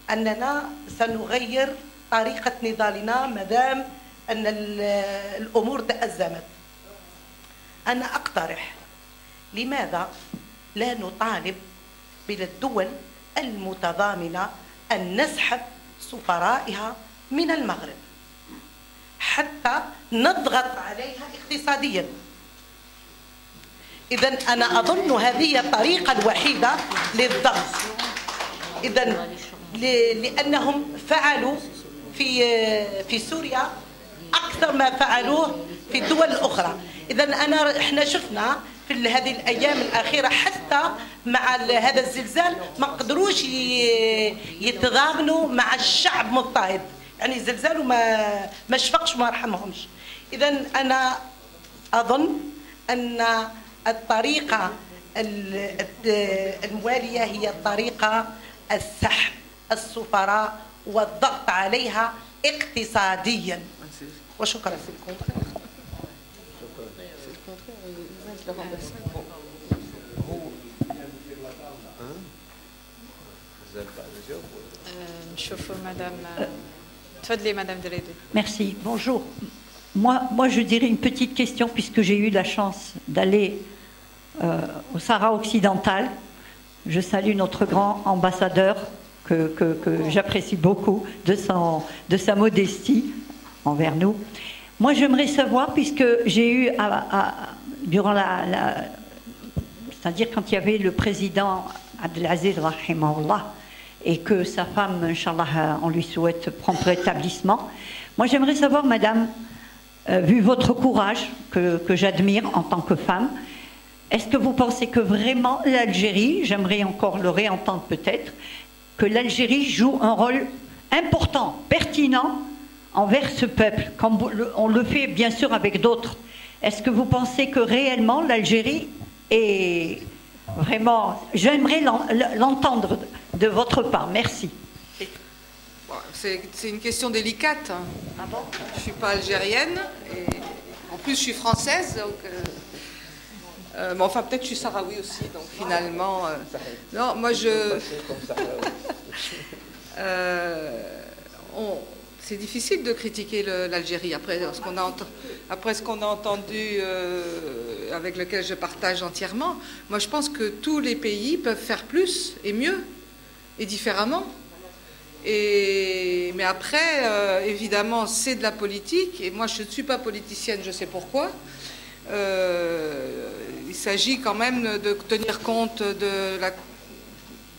أننا سنغير طريقة نضالنا مادام أن الأمور تأزمت. أنا أقترح لماذا لا نطالب بالدول المتضامنة أن نسحب سفرائها من المغرب حتى نضغط عليها اقتصاديا. إذن أنا أظن هذه الطريقة الوحيدة للضغط. إذن لأنهم فعلوا في سوريا أكثر مثل ما فعلوه في الدول الأخرى. إذا إحنا شفنا في هذه الأيام الأخيرة حتى مع هذا الزلزال ما قدروش يتضامنوا مع الشعب مضطهد، يعني زلزال وما شفقش وما رحمهمش. إذا أنا أظن أن الطريقة الموالية هي الطريقة السحب السفراء والضغط عليها اقتصاديا. وشكرا. Merci. Bonjour. Moi, je dirais une petite question, puisque j'ai eu la chance d'aller au Sahara occidental. Je salue notre grand ambassadeur que j'apprécie beaucoup de sa modestie envers nous. Moi, j'aimerais savoir, puisque j'ai eu durant c'est-à-dire quand il y avait le président Abdelaziz rahimahullah et que sa femme, Inch'Allah, on lui souhaite prompt rétablissement. Moi, j'aimerais savoir, madame, vu votre courage que j'admire en tant que femme, est-ce que vous pensez que vraiment l'Algérie, j'aimerais encore le réentendre peut-être, que l'Algérie joue un rôle important, pertinent envers ce peuple, comme on le fait bien sûr avec d'autres? Est-ce que vous pensez que réellement l'Algérie est vraiment... J'aimerais l'entendre de votre part. Merci. C'est une question délicate. Ah bon? Je ne suis pas algérienne, et en plus je suis française, donc... mais enfin, peut-être je suis sahraoui aussi, donc finalement... non, moi je... c'est difficile de critiquer l'Algérie après ce qu'on a entendu, avec lequel je partage entièrement. Moi, je pense que tous les pays peuvent faire plus et mieux et différemment. Mais après, évidemment, c'est de la politique. Et moi, je ne suis pas politicienne, je sais pourquoi. Il s'agit quand même de tenir compte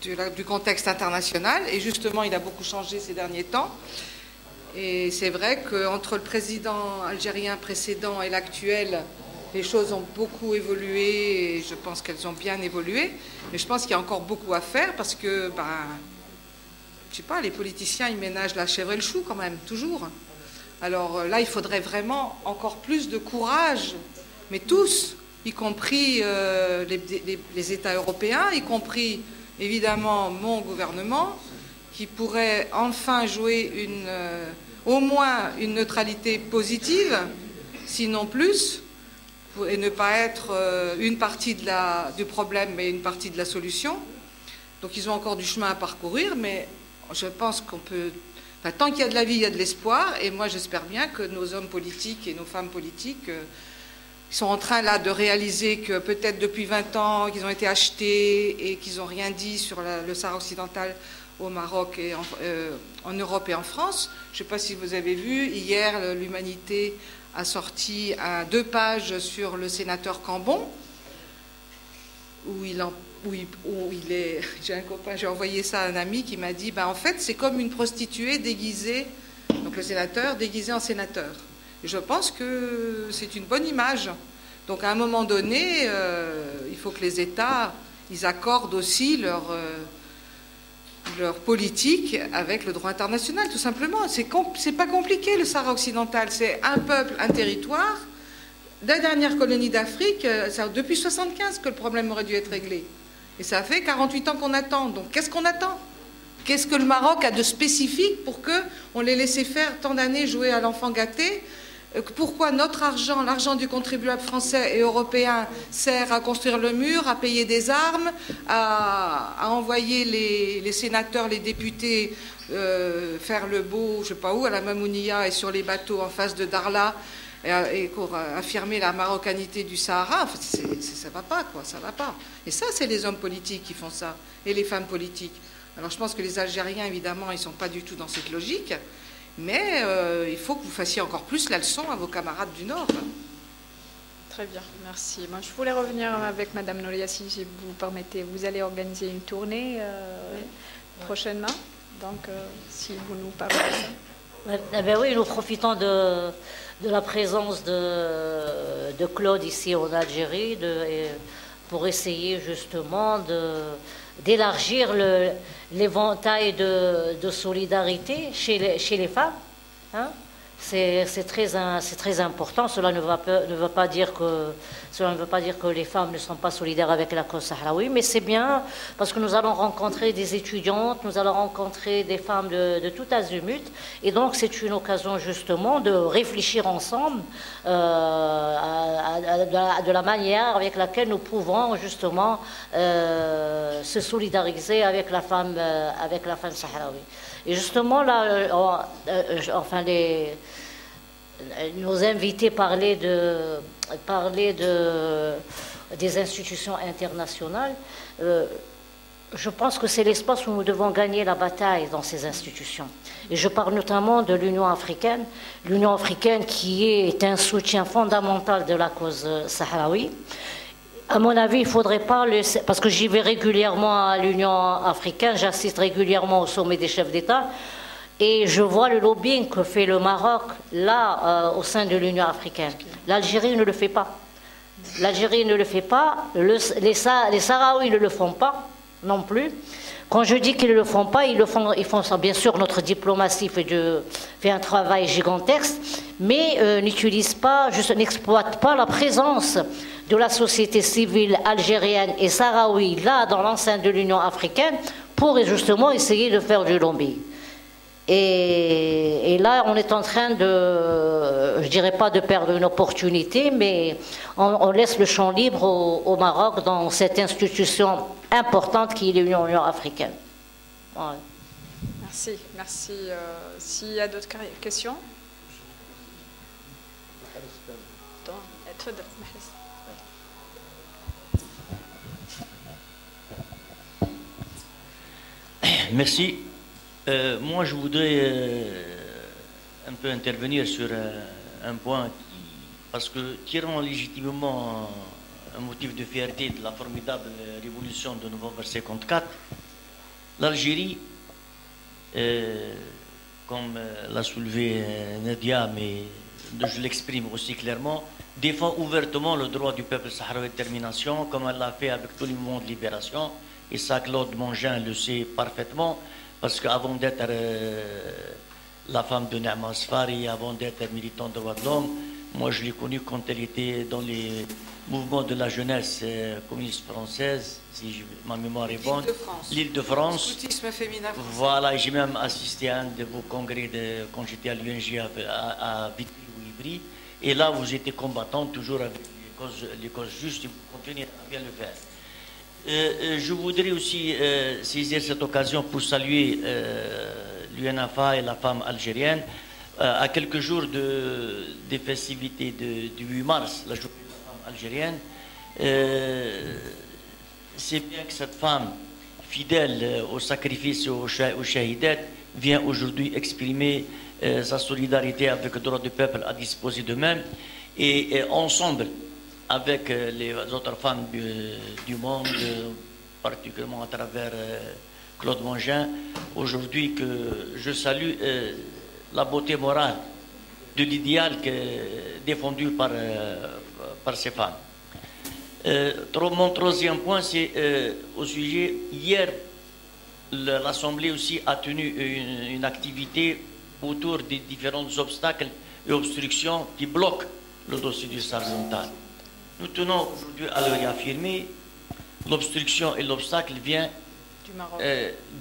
du contexte international. Et justement, il a beaucoup changé ces derniers temps. Et c'est vrai qu'entre le président algérien précédent et l'actuel, les choses ont beaucoup évolué et je pense qu'elles ont bien évolué. Mais je pense qu'il y a encore beaucoup à faire parce que, je sais pas, les politiciens, ils ménagent la chèvre et le chou quand même, toujours. Alors là, il faudrait vraiment encore plus de courage, mais tous, y compris les États européens, y compris évidemment mon gouvernement, qui pourrait enfin jouer au moins une neutralité positive, sinon plus, et ne pas être une partie du problème, mais une partie de la solution. Donc ils ont encore du chemin à parcourir, mais je pense qu'on peut... Enfin, tant qu'il y a de la vie, il y a de l'espoir, et moi j'espère bien que nos hommes politiques et nos femmes politiques sont en train là de réaliser que peut-être depuis 20 ans qu'ils ont été achetés et qu'ils n'ont rien dit sur le Sahara occidental au Maroc et en Europe et en France. Je ne sais pas si vous avez vu, hier l'Humanité a sorti 2 pages sur le sénateur Cambon, où il est... J'ai un copain, j'ai envoyé ça à un ami qui m'a dit, en fait c'est comme une prostituée déguisée, donc le sénateur déguisé en sénateur. Et je pense que c'est une bonne image. Donc à un moment donné, il faut que les États, ils accordent aussi leur politique avec le droit international, tout simplement. C'est pas compliqué, le Sahara occidental. C'est un peuple, un territoire. La dernière colonie d'Afrique, depuis 1975 que le problème aurait dû être réglé. Et ça fait 48 ans qu'on attend. Donc qu'est-ce qu'on attend? Qu'est-ce que le Maroc a de spécifique pour qu'on les laissait faire tant d'années jouer à l'enfant gâté? Pourquoi notre argent, l'argent du contribuable français et européen, sert à construire le mur, à payer des armes, à envoyer les sénateurs, les députés faire le beau, je ne sais pas où, à la Mamounia et sur les bateaux en face de Darla, et pour affirmer la marocanité du Sahara? Enfin, ça ne va pas, quoi, ça ne va pas. Et ça, c'est les hommes politiques qui font ça, et les femmes politiques. Alors je pense que les Algériens, évidemment, ils ne sont pas du tout dans cette logique. Mais il faut que vous fassiez encore plus la leçon à vos camarades du Nord. Très bien, merci. Moi, je voulais revenir avec Madame Nouria, si vous permettez. Vous allez organiser une tournée prochainement, donc si vous nous parlez de ça. Ben oui, nous profitons de la présence de Claude ici en Algérie pour essayer justement d'élargir l'éventail de solidarité chez les femmes. Hein? C'est très important. Cela ne veut pas dire que les femmes ne sont pas solidaires avec la cause sahraoui, mais c'est bien parce que nous allons rencontrer des étudiantes, nous allons rencontrer des femmes de tout azimut, et donc c'est une occasion justement de réfléchir ensemble de la manière avec laquelle nous pouvons justement se solidariser avec la femme sahraoui. Et justement là, nos invités parlaient des institutions internationales. Je pense que c'est l'espace où nous devons gagner la bataille dans ces institutions. Et je parle notamment de l'Union africaine. L'Union africaine qui est un soutien fondamental de la cause sahraoui. À mon avis, il ne faudrait pas, parce que j'y vais régulièrement à l'Union africaine, j'assiste régulièrement au sommet des chefs d'État, et je vois le lobbying que fait le Maroc, là, au sein de l'Union africaine. L'Algérie ne le fait pas. L'Algérie ne le fait pas, les Sahraouis ne le font pas non plus. Quand je dis qu'ils ne le font pas, ils font ça. Bien sûr, notre diplomatie fait un travail gigantesque, mais n'exploite pas la présence de la société civile algérienne et sahraoui là dans l'enceinte de l'Union africaine pour justement essayer de faire du lobbying. Et là, on est en train je dirais pas de perdre une opportunité, mais on laisse le champ libre au Maroc dans cette institution importante qui est l'Union africaine. Ouais. Merci. S'il y a d'autres questions? Merci. Moi, je voudrais un peu intervenir sur un point parce que tirant légitimement un motif de fierté de la formidable révolution de novembre 54, l'Algérie, comme l'a soulevé Nadia, mais je l'exprime aussi clairement, défend ouvertement le droit du peuple sahraoui de détermination, comme elle l'a fait avec tout le mouvement de libération. Et ça, Claude Mongin le sait parfaitement, parce qu'avant d'être la femme de Naama Asfari, avant d'être militante de droits de l'homme, moi je l'ai connue quand elle était dans les mouvements de la jeunesse communiste française, si ma mémoire est bonne. L'Île-de-France. Scoutisme féminin français. Voilà, j'ai même assisté à un de vos congrès quand j'étais à l'UNG à Vitry ou Ivry. Et là, vous étiez combattant toujours avec les causes justes et vous continuez à bien le faire. Je voudrais aussi saisir cette occasion pour saluer l'UNAFA et la femme algérienne à quelques jours des festivités du 8 mars, la journée de la femme algérienne. C'est bien que cette femme fidèle au sacrifice et au shahidat vient aujourd'hui exprimer sa solidarité avec le droit du peuple à disposer d'eux-mêmes et ensemble avec les autres femmes du monde, particulièrement à travers Claude Mongin, aujourd'hui que je salue la beauté morale de l'idéal défendu par ces femmes. Mon troisième point, c'est au sujet, hier, l'Assemblée aussi a tenu une activité autour des différents obstacles et obstructions qui bloquent le dossier du Sarzental. Nous tenons aujourd'hui à le réaffirmer, l'obstruction et l'obstacle vient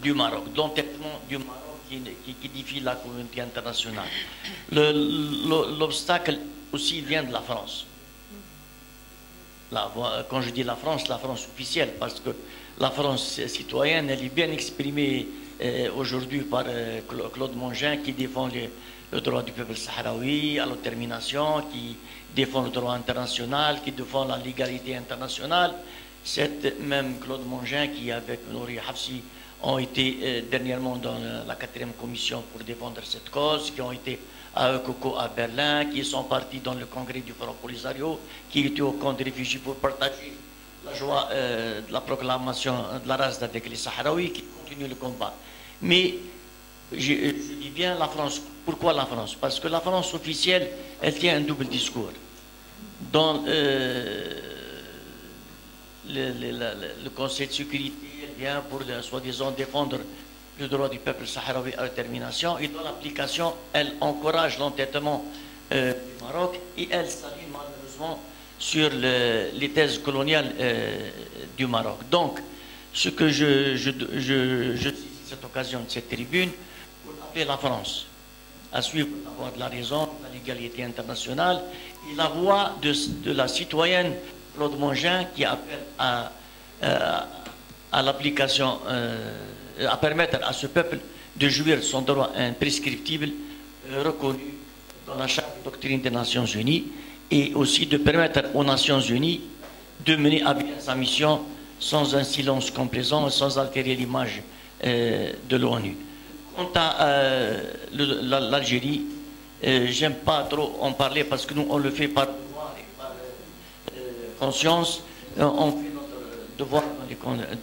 du Maroc, l'entêtement du Maroc qui défie la communauté internationale. L'obstacle aussi vient de la France. Quand je dis la France officielle, parce que la France citoyenne, elle est bien exprimée aujourd'hui par Claude Mongin qui défend le droit du peuple sahraoui à l'autodétermination, qui défend le droit international, qui défend la légalité internationale. C'est même Claude Mongin qui, avec Nouri Hafsi, ont été dernièrement dans la 4e commission pour défendre cette cause, qui ont été à Coco à Berlin, qui sont partis dans le congrès du Front Polisario, qui étaient au camp de réfugiés pour partager la joie de la proclamation de la race avec les Sahraouis, qui continuent le combat. Mais je dis bien, la France Pourquoi la France? Parce que la France officielle, elle tient un double discours. Dans le Conseil de sécurité, elle vient pour, soi-disant, défendre le droit du peuple sahraoui à détermination, et dans l'application, elle encourage l'entêtement du Maroc, et elle s'aligne malheureusement sur les thèses coloniales du Maroc. Donc, ce que je cette occasion de cette tribune, pour appeler la France à suivre la voie de la raison, de la légalité internationale, et la voie de la citoyenne Claude Mongin, qui appelle à l'application, à permettre à ce peuple de jouir de son droit imprescriptible reconnu dans la Charte de doctrine des Nations Unies, et aussi de permettre aux Nations Unies de mener à bien sa mission sans un silence complaisant et sans altérer l'image de l'ONU. Quant à l'Algérie, j'aime pas trop en parler parce que nous on le fait par devoir et par conscience. On fait notre devoir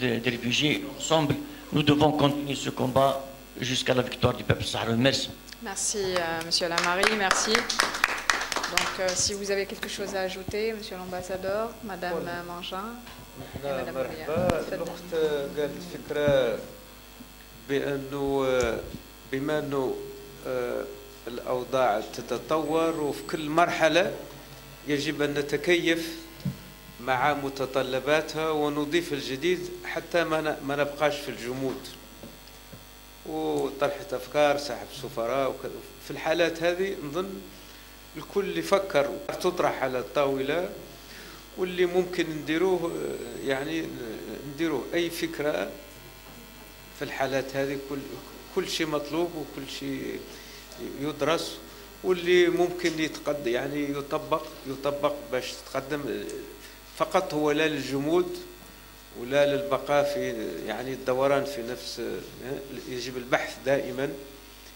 des réfugiés. Ensemble, nous devons continuer ce combat jusqu'à la victoire du peuple sahraoui. Merci. Merci, Monsieur Lamari, merci. Donc, si vous avez quelque chose à ajouter, Monsieur l'ambassadeur, Madame Mangin. الأخت قالت فكرة بما أنه الأوضاع تتطور وفي كل مرحلة يجب أن نتكيف مع متطلباتها ونضيف الجديد حتى ما نبقاش في الجمود وطرحة أفكار سحب سفراء وكذا. في الحالات هذه نظن الكل يفكر تطرح على الطاولة واللي ممكن نديروه يعني نديروه أي فكرة. في الحالات هذه كل شيء مطلوب وكل شيء يدرس واللي ممكن يعني يطبق باش تتقدم. فقط هو لا للجمود ولا للبقاء في يعني الدوران في نفس. يجب البحث دائما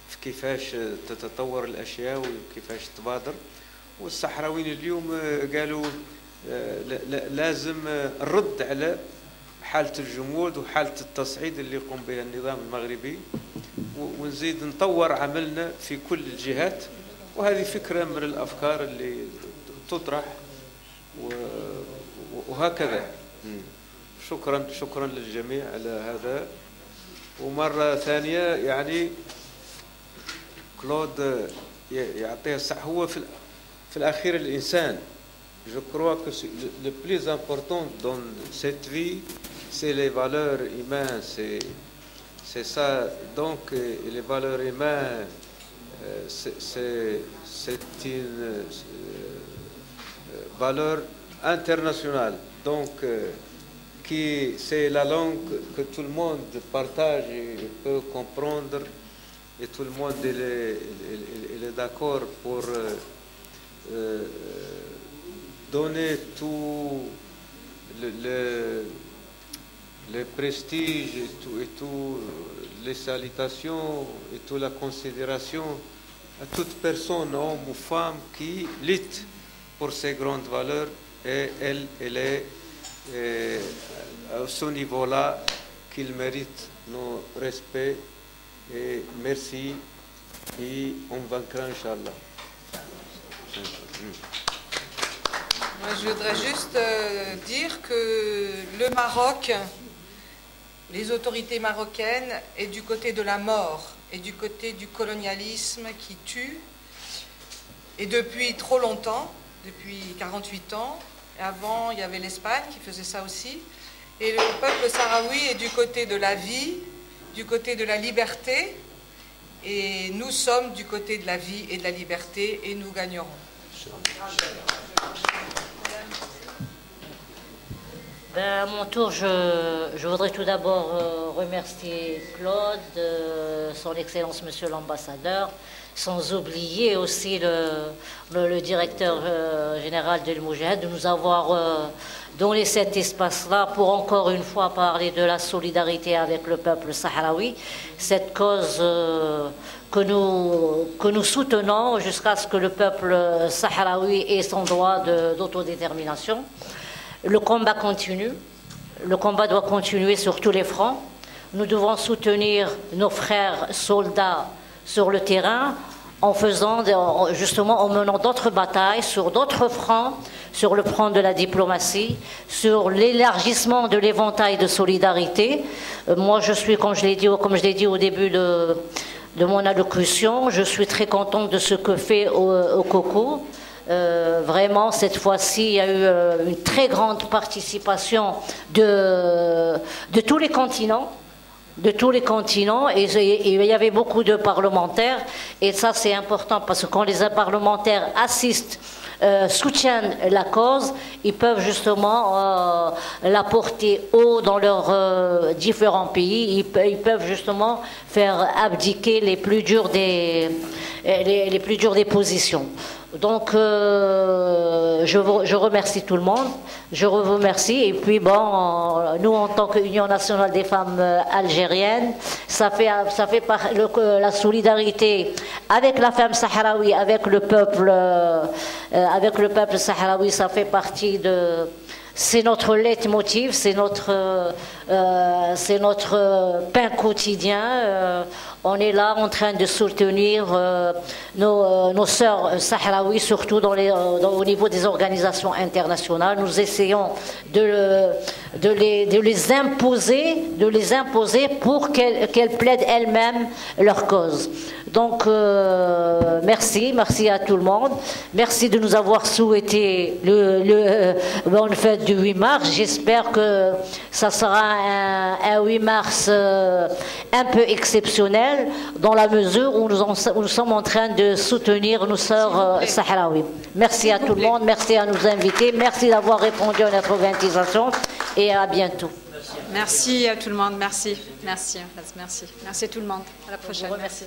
في كيفاش تتطور الأشياء وكيفاش تبادر. والصحراويين اليوم قالوا لازم الرد على حالة الجمود وحالة التصعيد اللي يقوم بها النظام المغربي ونزيد نطور عملنا في كل الجهات. وهذه فكرة من الأفكار اللي تطرح وهكذا. شكرا للجميع على هذا. ومرة ثانية يعني كلود يعطيها الصح. هو في الأخير الإنسان. Je crois que le plus important dans cette vie, c'est les valeurs humaines. C'est ça. Donc, les valeurs humaines, c'est une valeur internationale. Donc, c'est la langue que tout le monde partage et peut comprendre. Et tout le monde est d'accord pour donner tout le prestige et tout les salutations et toute la considération à toute personne, homme ou femme, qui lutte pour ces grandes valeurs. Et elle est à ce niveau-là qu'il mérite nos respects. Et merci. Et on vaincra, Inch'Allah. Je voudrais juste dire que le Maroc, les autorités marocaines, est du côté de la mort et du côté du colonialisme qui tue. Et depuis trop longtemps, depuis 48 ans, avant il y avait l'Espagne qui faisait ça aussi. Et le peuple sahraoui est du côté de la vie, du côté de la liberté. Et nous sommes du côté de la vie et de la liberté et nous gagnerons. À mon tour, je voudrais tout d'abord remercier Claude, son Excellence Monsieur l'Ambassadeur, sans oublier aussi le directeur général de l'Moujahid de nous avoir donné cet espace-là pour encore une fois parler de la solidarité avec le peuple sahraoui, cette cause que nous soutenons jusqu'à ce que le peuple sahraoui ait son droit d'autodétermination. Le combat continue, le combat doit continuer sur tous les fronts. Nous devons soutenir nos frères soldats sur le terrain en faisant, justement, en menant d'autres batailles sur d'autres fronts, sur le front de la diplomatie, sur l'élargissement de l'éventail de solidarité. Moi, je suis, comme je l'ai dit au début de mon allocution, je suis très contente de ce que fait au COCO. Vraiment, cette fois-ci, il y a eu une très grande participation de tous les continents. Et il y avait beaucoup de parlementaires, et ça c'est important parce que quand les parlementaires assistent, soutiennent la cause, ils peuvent justement la porter haut dans leurs différents pays, ils peuvent justement faire abdiquer les plus dures des positions. Donc, je remercie tout le monde, je vous remercie. Et puis, bon, nous, en tant qu'Union nationale des femmes algériennes, ça fait la solidarité avec la femme sahraoui, avec le peuple sahraoui, ça fait partie de... C'est notre leitmotiv, c'est notre pain quotidien. On est là en train de soutenir nos sœurs sahraouis, surtout au niveau des organisations internationales. Nous essayons de les imposer pour qu'elles plaident elles-mêmes leur cause. Donc, merci à tout le monde. Merci de nous avoir souhaité bonne fête du 8 mars. J'espère que ça sera un 8 mars un peu exceptionnel, dans la mesure où nous sommes en train de soutenir nos sœurs sahraouis. Merci à tout le monde, merci à nos invités, merci d'avoir répondu à notre organisation et à bientôt. Merci à tout le monde, merci tout le monde. À la prochaine. Merci.